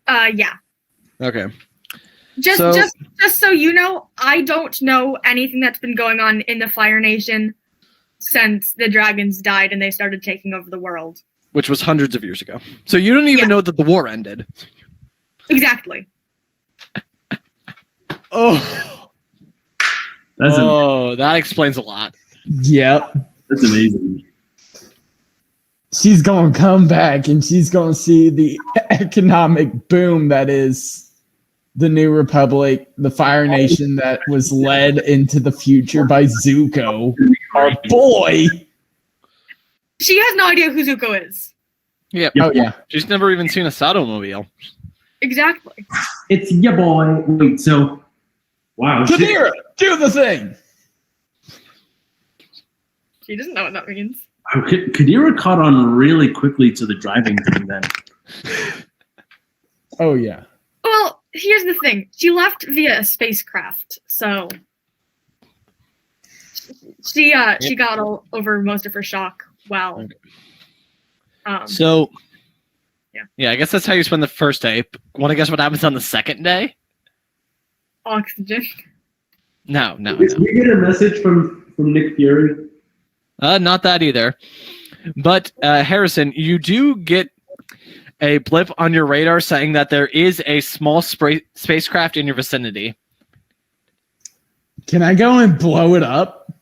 Yeah.
Okay.
Just so you know, I don't know anything that's been going on in the Fire Nation since the dragons died and they started taking over the world.
Which was hundreds of years ago. So you don't even know that the war ended.
Exactly.
Oh.
That's
That explains a lot.
Yep.
that's amazing.
She's going to come back and she's going to see the economic boom that is the New Republic, the Fire Nation that was led into the future by Zuko. Our boy.
She has no idea who Zuko is.
Yep.
Oh, yeah.
She's never even seen a Sato-mobile.
Exactly.
It's ya boy. Wait, so wow.
Kadira, do the thing.
She doesn't know what that means.
Kadira caught on really quickly to the driving thing then.
Oh, yeah.
Well, here's the thing. She left via a spacecraft, so she got over most of her shock. Wow.
So,
yeah.
I guess that's how you spend the first day. Want to guess what happens on the second day?
Oxygen.
No.
Did we get a message from Nick Fury?
Not that either. But, Harrison, you do get a blip on your radar saying that there is a small spacecraft in your vicinity.
Can I go and blow it up?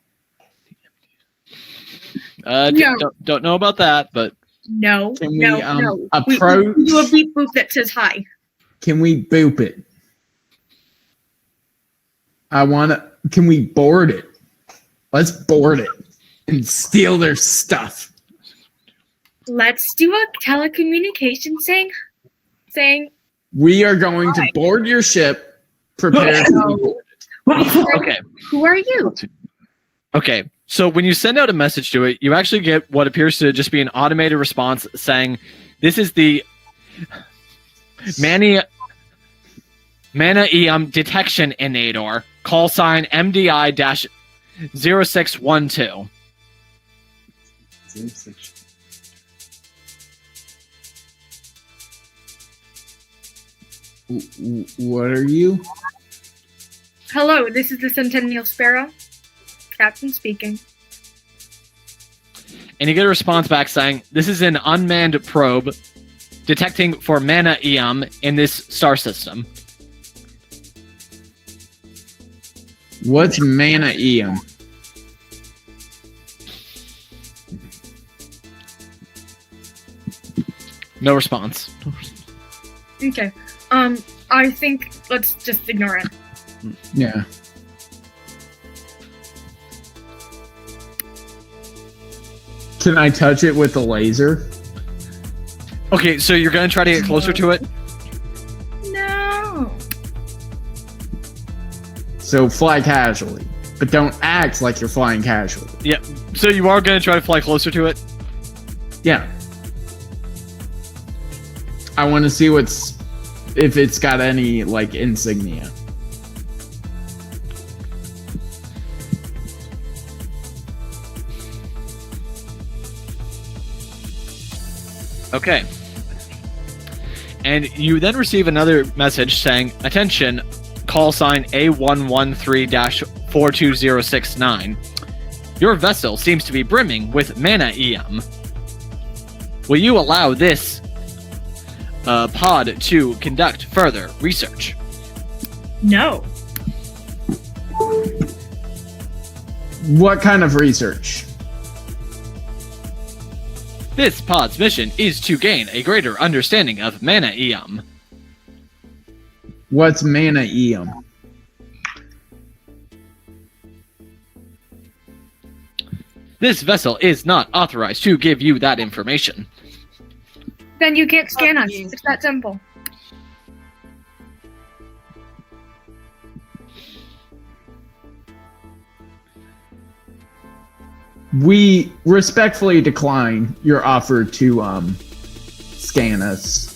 No.
Don't know about that, but
No.
Can we,
no.
approach?
We do a beep boop that says hi.
Can we boop it? Can we board it? Let's board it and steal their stuff.
Let's do a telecommunication saying
We are going to board your ship. Prepare to be boarded.
okay.
who are you?
Okay. So when you send out a message to it, you actually get what appears to just be an automated response saying, "This is the Mana Detection Enator. Call sign MDI-0612."
What are you?
Hello, this is the Centennial Sparrow. Captain speaking.
And you get a response back saying, "This is an unmanned probe detecting for Mana Eum in this star system."
What's Mana Eum?
No response.
Okay. I think let's just ignore it.
Yeah. Can I touch it with a laser?
Okay, so you're gonna try to get closer to it?
No.
So fly casually, but don't act like you're flying casually.
Yeah. So you are gonna try to fly closer to it?
Yeah. I want to see if it's got any like insignia.
Okay. And you then receive another message saying, "Attention, call sign A113-42069. Your vessel seems to be brimming with mana eum. Will you allow this pod to conduct further research?"
No.
What kind of research?
This pod's mission is to gain a greater understanding of mana eum.
What's mana eum?
This vessel is not authorized to give you that information.
Then you can't scan us. It's that simple.
We respectfully decline your offer to scan us.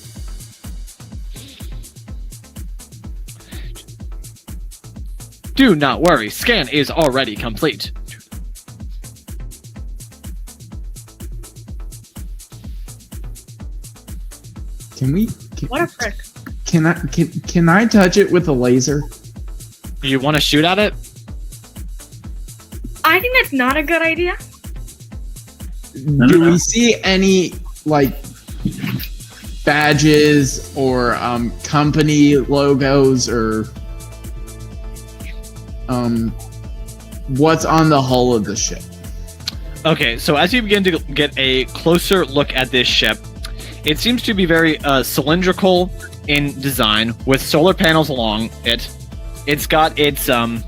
Do not worry, scan is already complete.
What a prick.
Can I touch it with a laser?
You want to shoot at it?
I think that's not a good idea.
Do we see any like badges or company logos or what's on the hull of the ship?
Okay, so as you begin to get a closer look at this ship, it seems to be very cylindrical in design with solar panels along it. It's got written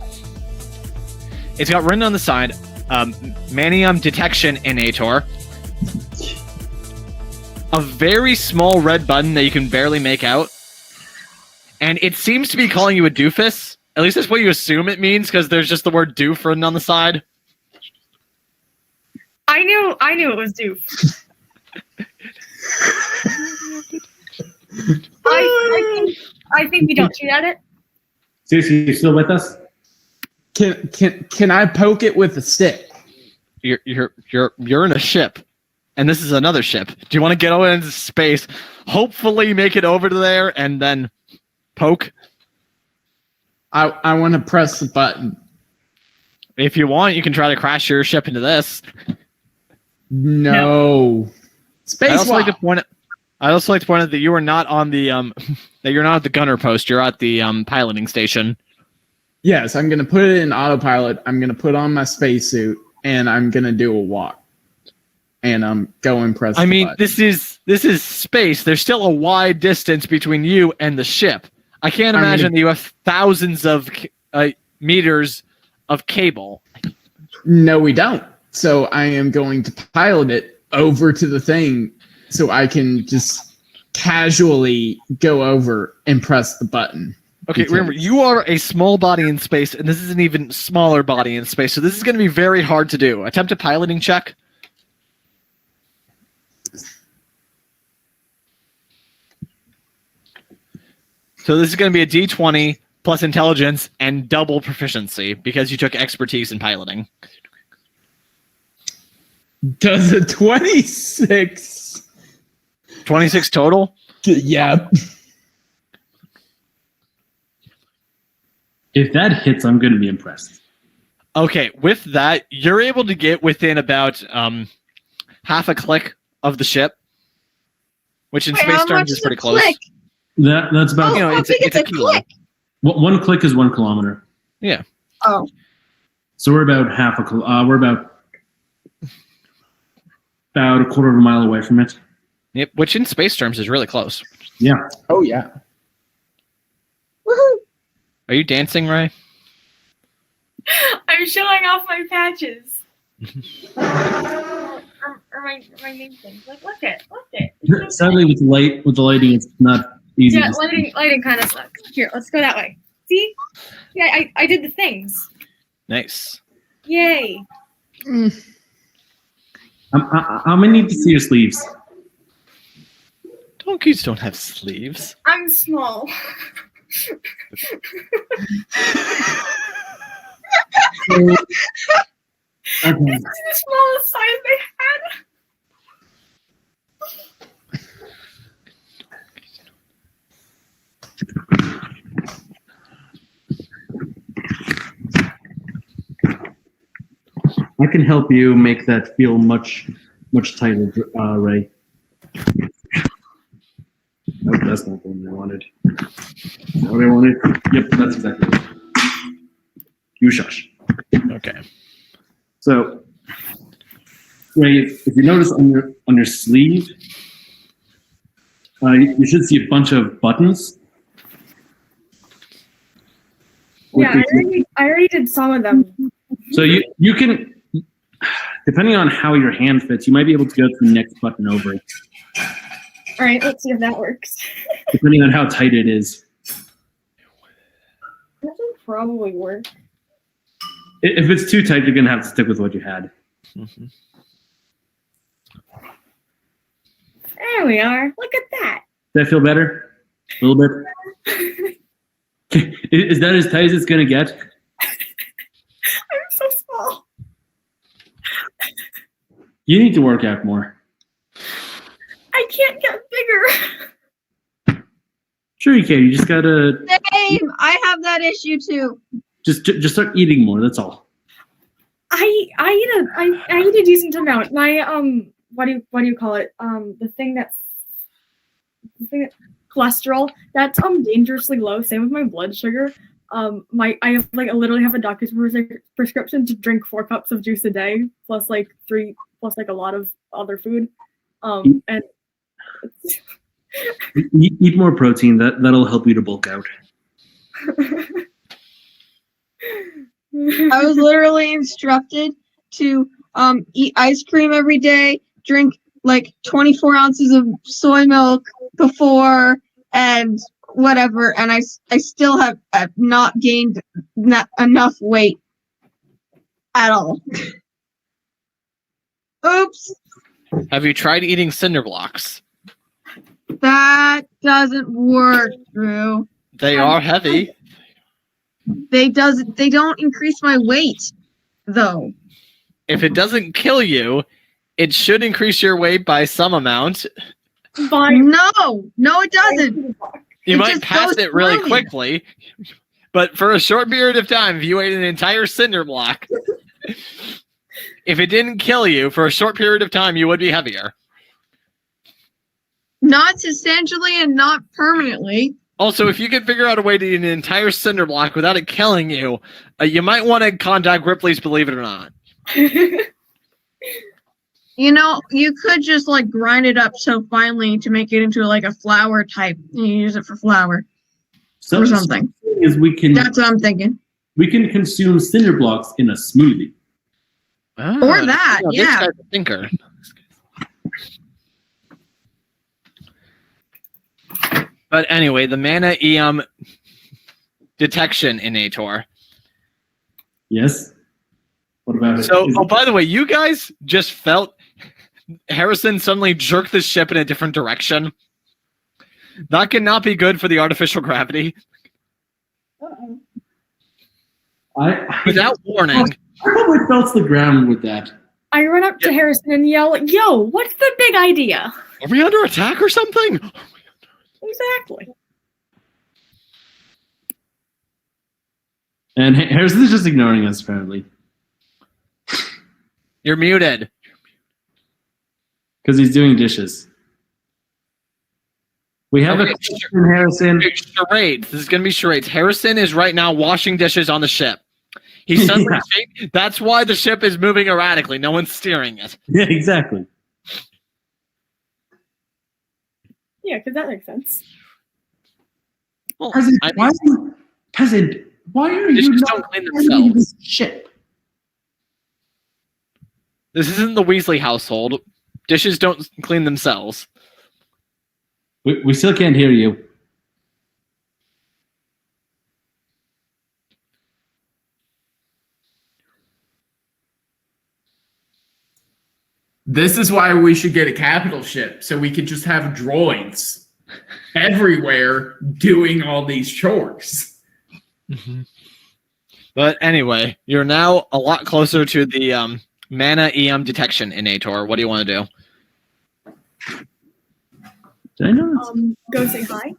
on the side, Manium Detection Innator. A very small red button that you can barely make out. And it seems to be calling you a doofus. At least that's what you assume it means, because there's just the word doof written on the side.
I knew it was doof. I think we don't shoot at it.
Seriously, you still with us?
Can I poke it with a stick?
You're in a ship, and this is another ship. Do you want to get over into space, hopefully make it over to there, and then poke?
I want to press the button.
If you want, you can try to crash your ship into this.
No. Space
I'd also like to point out that you are not on the that you're not at the gunner post. You're at the piloting station.
Yes, I'm gonna put it in autopilot. I'm gonna put on my spacesuit and I'm gonna do a walk. And go and press.
I mean,
button.
this is space. There's still a wide distance between you and the ship. I can't imagine that you have thousands of meters of cable.
No, we don't. So I am going to pilot it over to the thing so I can just casually go over and press the button.
Okay, remember, you are a small body in space, and this is an even smaller body in space, so this is going to be very hard to do. Attempt a piloting check. So this is going to be a D20 plus intelligence and double proficiency, because you took expertise in piloting.
Does a 26?
26 total?
Yeah.
If that hits, I'm going to be impressed.
Okay, with that, you're able to get within about half a click of the ship, which in space terms is pretty close.
Click?
That's about.
How big is a click?
One click is 1 kilometer.
Yeah.
Oh.
So we're about we're about a quarter of a mile away from it.
Yep, which in space terms is really close.
Yeah.
Oh yeah.
Woohoo!
Are you dancing, Ray?
I'm showing off my patches. or my main things. Like, look it.
Sadly, with the lighting, it's not easy.
Yeah,
to see.
lighting kind of sucks. Here, let's go that way. See? Yeah, I did the things.
Nice.
Yay.
I'm gonna need to see your sleeves.
Donkeys don't have sleeves.
I'm small.
Okay.
This is the smallest size they had.
I can help you make that feel much tighter, Ray. Nope, that's not the one I wanted. Is that what I wanted? Yep, that's exactly it. You shush.
Okay.
So, Ray, if you notice on your sleeve, you should see a bunch of buttons.
Yeah, I already did some of them.
So you can, depending on how your hand fits, you might be able to go to the next button over it,
All right, let's see if that works.
depending on how tight it is.
That would probably work.
If it's too tight, you're gonna have to stick with what you had.
Mm-hmm.
There we are. Look at that.
Does that feel better? A little bit? Is that as tight as it's gonna get?
I'm so small.
You need to work out more.
I can't get bigger.
Sure you can. You just gotta
Same. I have that issue too.
just start eating more. That's all.
I eat a decent amount. My what do you call it? The thing that cholesterol, that's dangerously low. Same with my blood sugar. I literally have a doctor's prescription to drink 4 cups of juice a day, plus like a lot of other food. And
Eat more protein. That'll help you to bulk out.
I was literally instructed to eat ice cream every day, drink like 24 ounces of soy milk before, and whatever, and I still have not gained enough weight at all. Oops.
Have you tried eating cinder blocks?
That doesn't work, Drew.
They are heavy.
They don't increase my weight, though.
If it doesn't kill you, it should increase your weight by some amount.
No, it doesn't.
You
It
might
just
pass
goes
it really
through you.
quickly, but for a short period of time, if you ate an entire cinder block, if it didn't kill you, for a short period of time, you would be heavier.
Not substantially and not permanently.
Also, if you could figure out a way to eat an entire cinder block without it killing you, you might want to contact Ripley's Believe It or Not.
You know, you could just like grind it up so finely to make it into like a flour type. You use it for flour or something.
Is
That's what I'm thinking.
we can consume cinder blocks in a smoothie.
Or that,
This
yeah.
guy's a thinker. But anyway, the mana EM detection innator.
Yes. What about it?
So, by the way, you guys just felt Harrison suddenly jerk the ship in a different direction. That cannot be good for the artificial gravity. Without warning.
I probably felt the ground with that.
I run up to Harrison and yell, "Yo, what's the big idea?"
Are we under attack or something?
Exactly.
And Harrison's just ignoring us, apparently.
You're muted.
Because he's doing dishes. We have a question, Harrison.
Charades. This is going to be charades. Harrison is right now washing dishes on the ship. He's suddenly That's why the ship is moving erratically. No one's steering it.
Yeah, exactly.
Yeah, because that makes sense.
Well,
Peasant, why are
dishes
you
don't
not
clean
handling
themselves.
this ship?
This isn't the Weasley household. Dishes don't clean themselves.
We still can't hear you.
This is why we should get a capital ship, so we could just have droids everywhere doing all these chores.
Mm-hmm. But anyway, you're now a lot closer to the mana EM detection in Ator. What do you want to do?
Did I know?
Go say hi.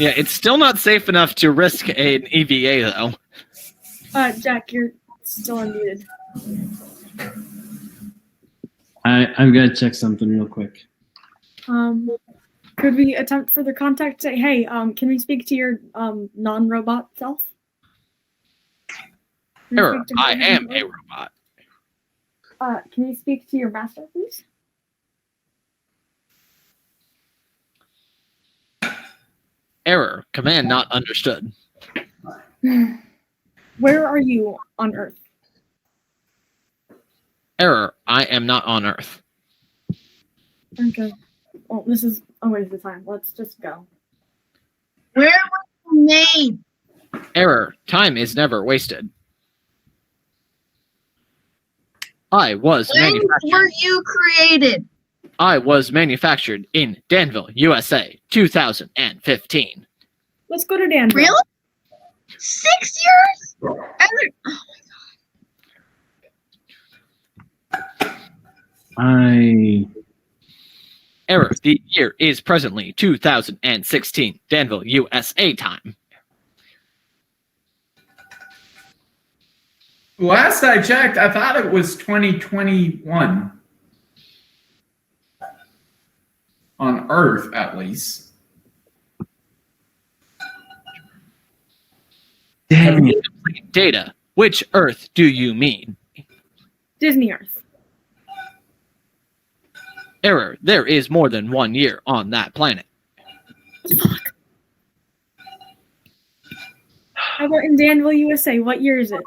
Yeah, it's still not safe enough to risk an EVA, though.
Jack, you're still unmuted.
I've got to check something real quick.
Could we attempt further contact? Say, hey, can we speak to your non-robot self? Can we
Error,
speak to
I
her?
am a robot.
Can you speak to your master, please?
Error, command not understood.
Where are you on Earth?
Error, I am not on Earth.
Okay. Well, this is a waste of time. Let's just go.
Where was the name?
Error, time is never wasted. I was
When
manufactured.
were you created?
I was manufactured in Danville, USA, 2015.
Let's go to Danville.
Really? 6 years? And then-
Error, the year is presently 2016, Danville, USA time.
Last I checked, I thought it was 2021. On Earth, at least.
Damn it.
Incomplete data. Which Earth do you mean?
Disney Earth.
Error, there is more than 1 year on that planet.
Fuck. How about in Danville, USA? What year is it?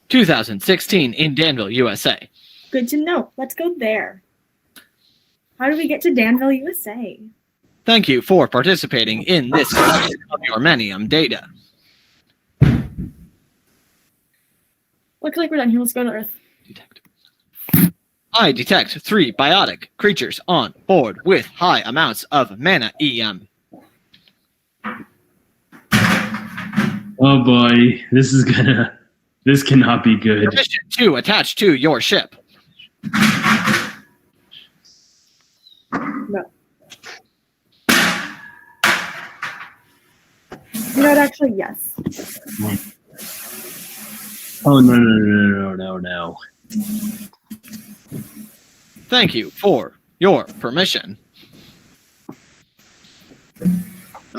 2016 in Danville, USA.
Good to know. Let's go there. How do we get to Danville, USA?
Thank you for participating in this collection of your Manium data.
Looks like we're done here. Let's go to Earth.
I detect 3 biotic creatures on board with high amounts of mana EM.
Oh boy, this cannot be good.
Permission to attach to your ship.
No. You know what? Actually, yes.
Oh no.
Thank you for your permission.
We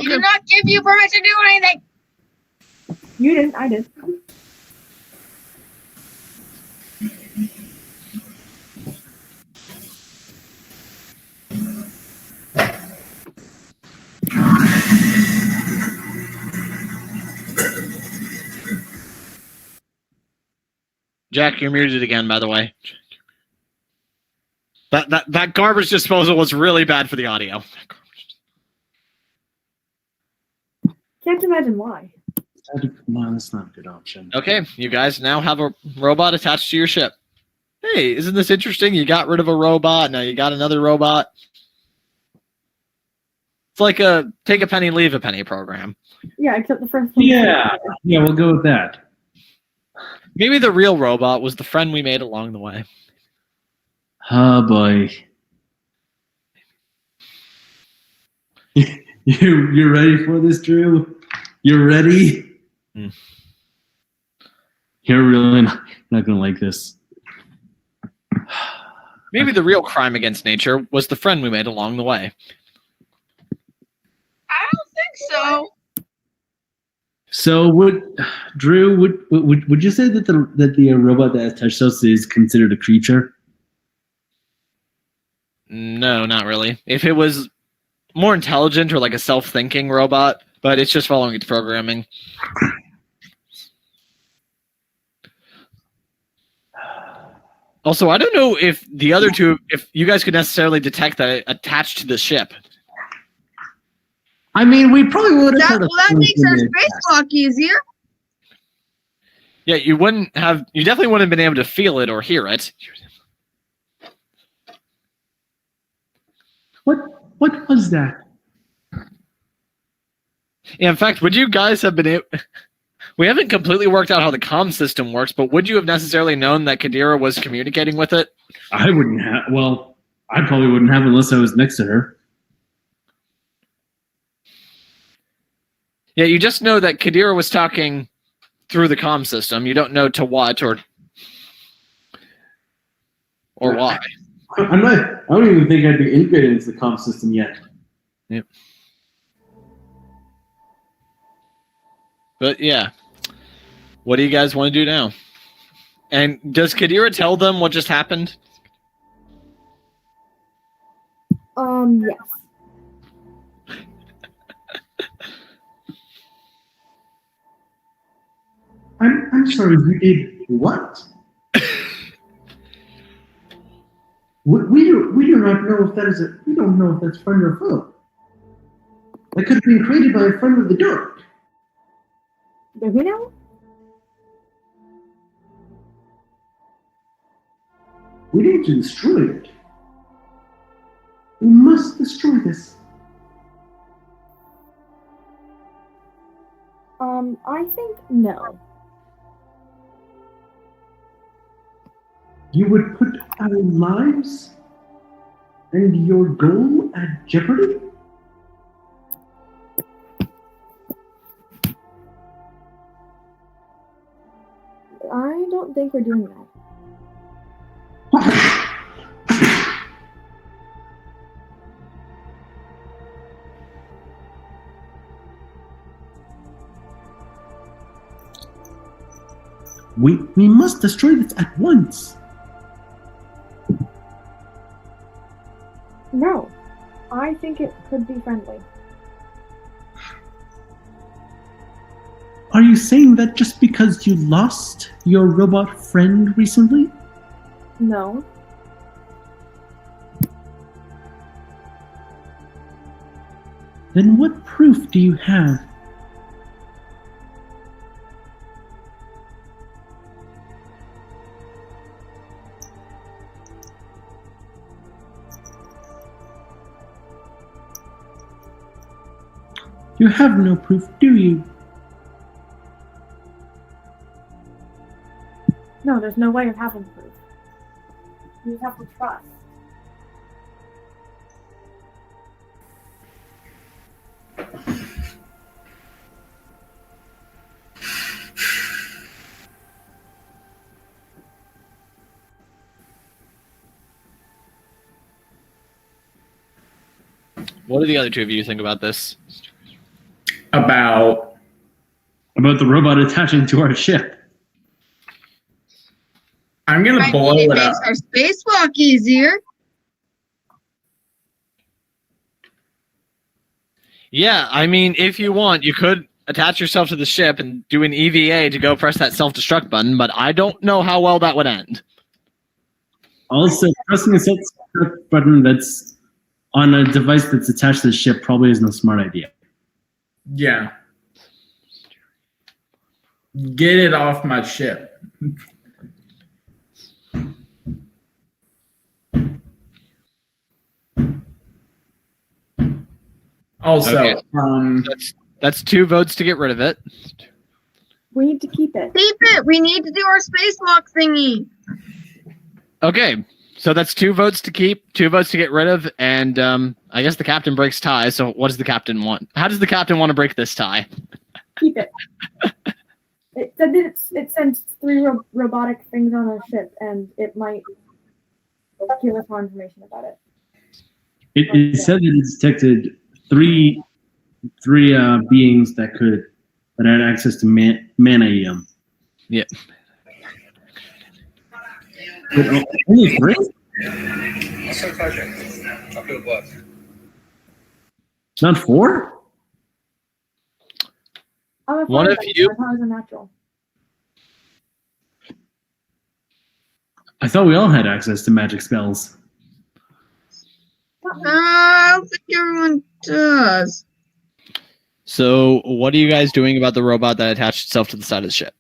did not give you permission to do anything.
You didn't. I did.
Jack, you're muted again, by the way. That garbage disposal was really bad for the audio.
Can't imagine why.
No, that's not a good option.
Okay, you guys now have a robot attached to your ship. Hey, isn't this interesting? You got rid of a robot, now you got another robot. It's like a take a penny, leave a penny program.
Yeah, except the first one.
Yeah, we'll go with that.
Maybe the real robot was the friend we made along the way.
Oh boy. You're ready for this, Drew? You're ready?
Mm.
You're really not gonna like this.
Maybe the real crime against nature was the friend we made along the way.
I don't think so.
So, Drew? Would you say that the robot that touched us is considered a creature?
No, not really. If it was more intelligent or like a self-thinking robot, but it's just following its programming. Also, I don't know if the other two, if you guys could necessarily detect that it attached to the ship.
I mean, we probably would have.
That makes our spacewalk easier.
Yeah, you definitely wouldn't have been able to feel it or hear it.
What was that?
Yeah, in fact, would you guys have been able... We haven't completely worked out how the comm system works, but would you have necessarily known that Kadira was communicating with it?
I wouldn't have. Well, I probably wouldn't have unless I was next to her.
Yeah, you just know that Kadira was talking through the comm system. You don't know to what or why.
I don't even think I'd be integrated into the comm system yet.
Yep. But yeah, what do you guys want to do now? And does Kadira tell them what just happened?
Yes.
I'm sorry, you did what? we do not know if that is we don't know if that's friend or foe. That could have been created by a friend of the dark.
Do we know?
We need to destroy it. We must destroy this.
I think no.
You would put our lives and your goal at jeopardy?
I don't think we're doing that.
We must destroy this at once.
No. I think it could be friendly.
Are you saying that just because you lost your robot friend recently?
No.
Then what proof do you have? You have no proof, do you?
No, there's no way of having proof. You just have to trust.
What do the other two of you think about this?
About
the robot attaching to our ship.
I'm gonna blow
It
it
makes
up.
our spacewalk easier.
Yeah, I mean, if you want, you could attach yourself to the ship and do an EVA to go press that self-destruct button, but I don't know how well that would end.
Also, pressing a self-destruct button that's on a device that's attached to the ship probably isn't a smart idea.
Yeah. Get it off my ship. Also,
Okay. That's 2 votes to get rid of it.
We need to keep it.
Keep it. We need to do our spacewalk thingy.
Okay, so that's 2 votes to keep, 2 votes to get rid of, and I guess the captain breaks ties. So what does the captain want? How does the captain want to break this tie?
Keep it. It said that it sends 3 robotic things on our ship, and it might give us more information about it.
It said that it detected three beings that had access to mana-ium.
Yeah.
Only 3? Not 4?
One of you-
Powers are natural.
I thought we all had access to magic spells.
I don't think everyone does.
So, what are you guys doing about the robot that attached itself to the side of the ship?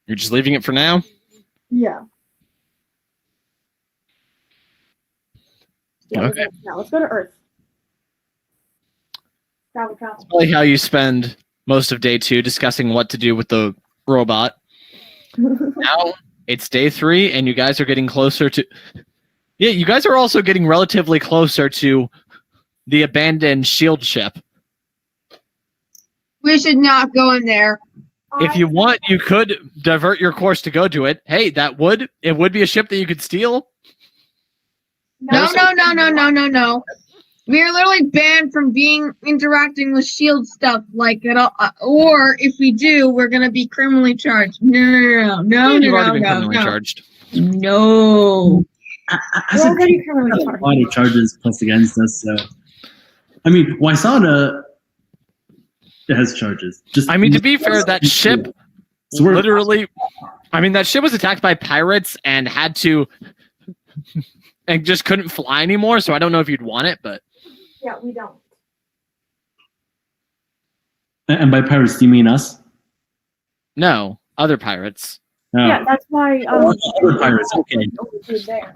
You're just leaving it for now?
Yeah.
Okay.
Let's go to Earth. Travel.
Probably how you spend most of day 2 discussing what to do with the robot. Now it's day 3, and you guys are getting closer to. Yeah, you guys are also getting relatively closer to the abandoned shield ship.
We should not go in there.
If you want, you could divert your course to go to it. Hey, it would be a ship that you could steal.
No. We are literally banned from interacting with shield stuff like at all. Or if we do, we're gonna be criminally charged. No.
You've already been criminally charged.
No.
As a lot of charges plus against us, so I mean, Wysada has charges. Just
to be fair, that ship
So we're-
literally. That ship was attacked by pirates and had to, and just couldn't fly anymore. So I don't know if you'd want it, but
Yeah, we don't.
And by pirates, do you mean us?
no, other pirates.
Oh.
Yeah, that's why.
Other pirates. Okay.
There.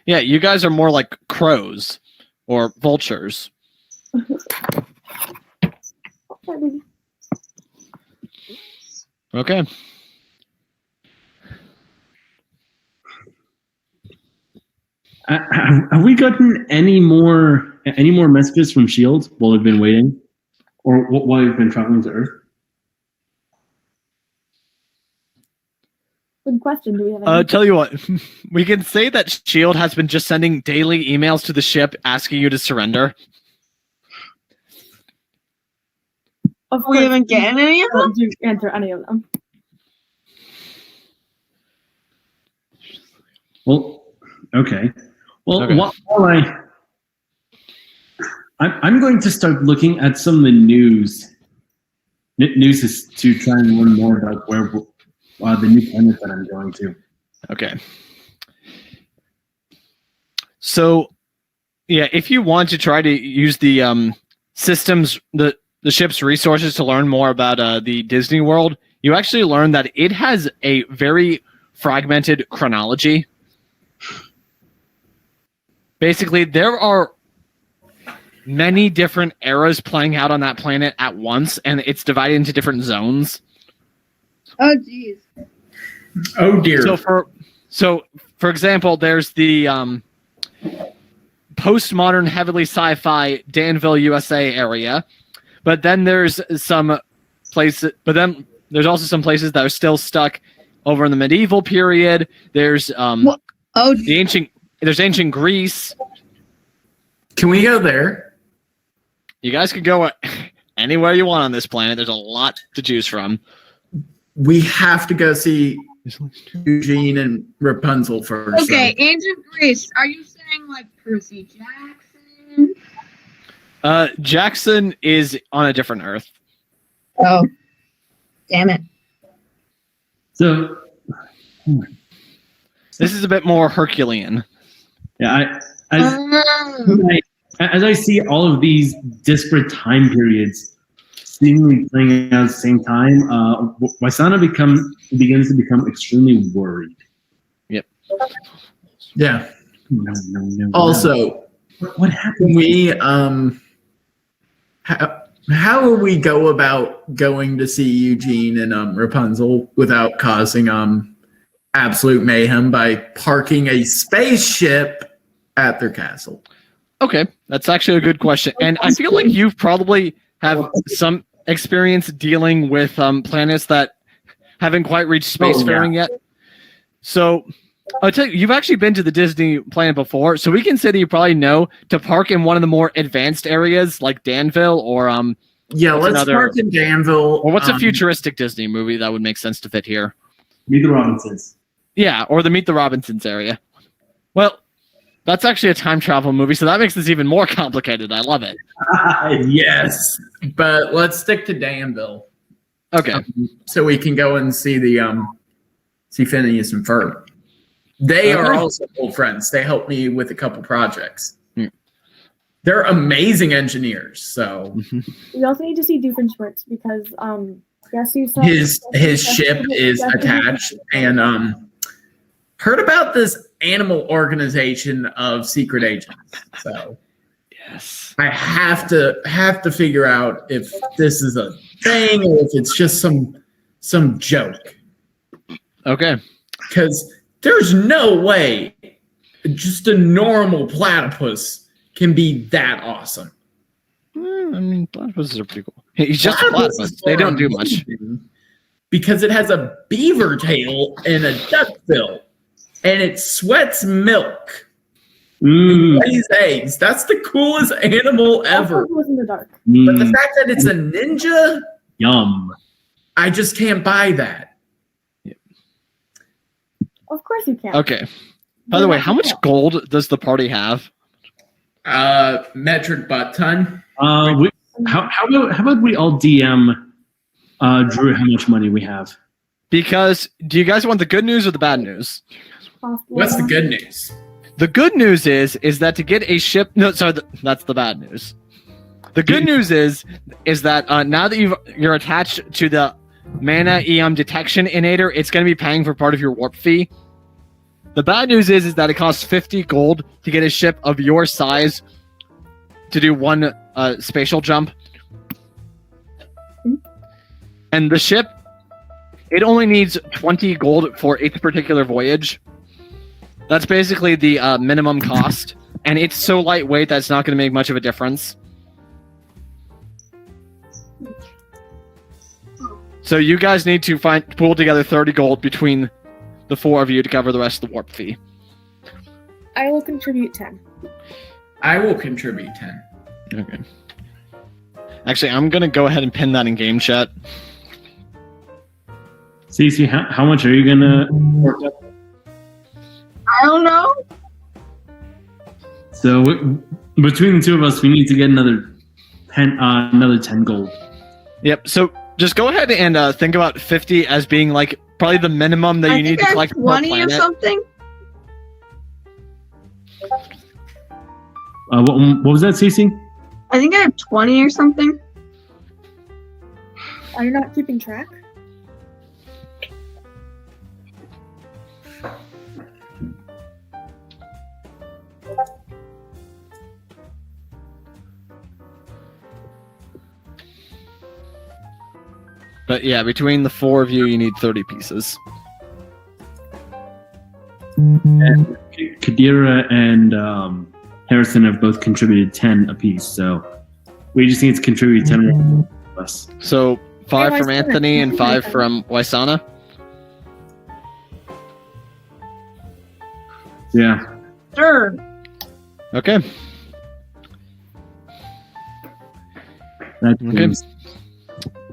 Yeah, you guys are more like crows or vultures. Okay.
Have we gotten any more messages from Shield while we've been waiting, or while we've been traveling to Earth?
Good question. Do we have any?
Tell you what, we can say that Shield has been just sending daily emails to the ship asking you to surrender.
Of
We
course,
haven't gotten any of them?
do answer any of them.
Well, okay. Well,
Okay.
while I'm going to start looking at some of the news is to try and learn more about where the new planet that I'm going to.
Okay. So, yeah, if you want to try to use the systems, the ship's resources to learn more about the Disney World, you actually learn that it has a very fragmented chronology. Basically, there are many different eras playing out on that planet at once, and it's divided into different zones.
Oh, jeez.
Oh dear.
So for example, there's the postmodern, heavily sci-fi Danville, USA area, but then there's some places. But then there's also some places that are still stuck over in the medieval period. There's There's ancient Greece.
Can we go there?
You guys could go anywhere you want on this planet. There's a lot to choose from.
We have to go see Eugene and Rapunzel first.
Okay, ancient Greece. Are you saying like Percy Jackson?
Jackson is on a different Earth.
Oh, damn it.
So,
This is a bit more Herculean.
yeah, as I see all of these disparate time periods seemingly playing out at the same time, Wysana begins to become extremely worried.
Yep.
Yeah.
No.
Also,
What happened?
we how will we go about going to see Eugene and Rapunzel without causing absolute mayhem by parking a spaceship at their castle?
Okay, that's actually a good question. And I feel like you probably have some experience dealing with planets that haven't quite reached spacefaring yet. So I'll tell you, you've actually been to the Disney planet before, so we can say that you probably know to park in one of the more advanced areas like Danville or
Let's park in Danville.
or what's a futuristic Disney movie that would make sense to fit here?
Meet the Robinsons.
Yeah, or the Meet the Robinsons area. Well, that's actually a time travel movie, so that makes this even more complicated. I love it.
Yes, but let's stick to Danville
Okay.
so we can go and see the see Phineas and Ferb. They are
Okay.
also old friends. They helped me with a couple projects.
Hmm.
They're amazing engineers. So
We also need to see Doofenshmirtz because yes, you said
his ship is attached, and heard about this animal organization of secret agents. So
Yes.
I have to figure out if this is a thing or if it's just some joke.
Okay.
Because there's no way just a normal platypus can be that awesome.
I mean, platypuses are pretty cool. He's just a
Platypuses
platypus. They don't do much.
Because it has a beaver tail and a duck bill, and it sweats milk.
Mm.
Lays eggs. That's the coolest animal ever.
Was in the dark.
But the fact that it's a ninja,
Yum.
I just can't buy that.
Of course you can.
Okay. By the way, how much gold does the party have?
Metric butt ton.
How about we all DM Drew how much money we have?
Because do you guys want the good news or the bad news?
What's the good news?
The good news is that to get a ship. No, sorry, that's the bad news. The good news is that now that you're attached to the mana detection innator, it's going to be paying for part of your warp fee. The bad news is that it costs 50 gold to get a ship of your size to do one spatial jump. And the ship, it only needs 20 gold for its particular voyage. That's basically the minimum cost. And it's so lightweight that it's not going to make much of a difference. So you guys need to pool together 30 gold between the four of you to cover the rest of the warp fee.
I will contribute 10.
I will contribute 10.
Okay. Actually, I'm going to go ahead and pin that in game chat.
Cece, how much are you gonna work up?
I don't know.
So between the two of us, we need to get another 10 gold.
Yep, so just go ahead and think about 50 as being like probably the minimum that you need to collect per
20 or
planet.
something.
What was that, Cece?
I think I have 20 or something.
Are you not keeping track?
But yeah, between the four of you, you need 30 pieces.
And Kadira and Harrison have both contributed 10 apiece, so we just need to contribute 10 less.
So 5
Hey,
from
Wysana,
Anthony and
can
5
you-
from Wysana.
Yeah.
Sure.
Okay.
That
Okay.
is-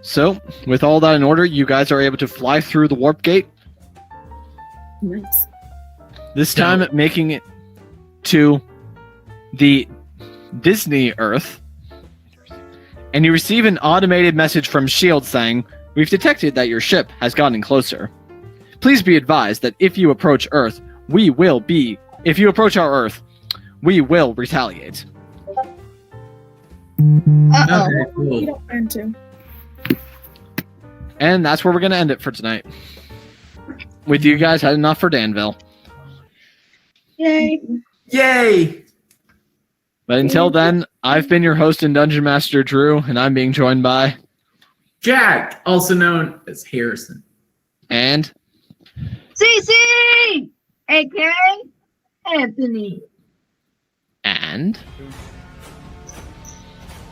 So, with all that in order, you guys are able to fly through the warp gate.
Nice.
This time, making it to the Disney Earth. And you receive an automated message from S.H.I.E.L.D. saying, "We've detected that your ship has gotten closer. Please be advised that if you approach our Earth, we will retaliate."
Uh-oh.
Okay,
You
cool.
don't plan to.
And that's where we're going to end it for tonight. With you guys heading off for Danville.
Yay.
Yay!
But until then, I've been your host and Dungeon Master, Drew, and I'm being joined by...
Jack, also known as Harrison.
And...
CC! A.K.A. Anthony.
And...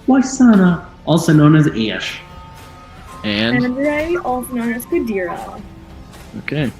Wysana, also known as Ash.
And...
And Ray, also known as Kadira.
Okay.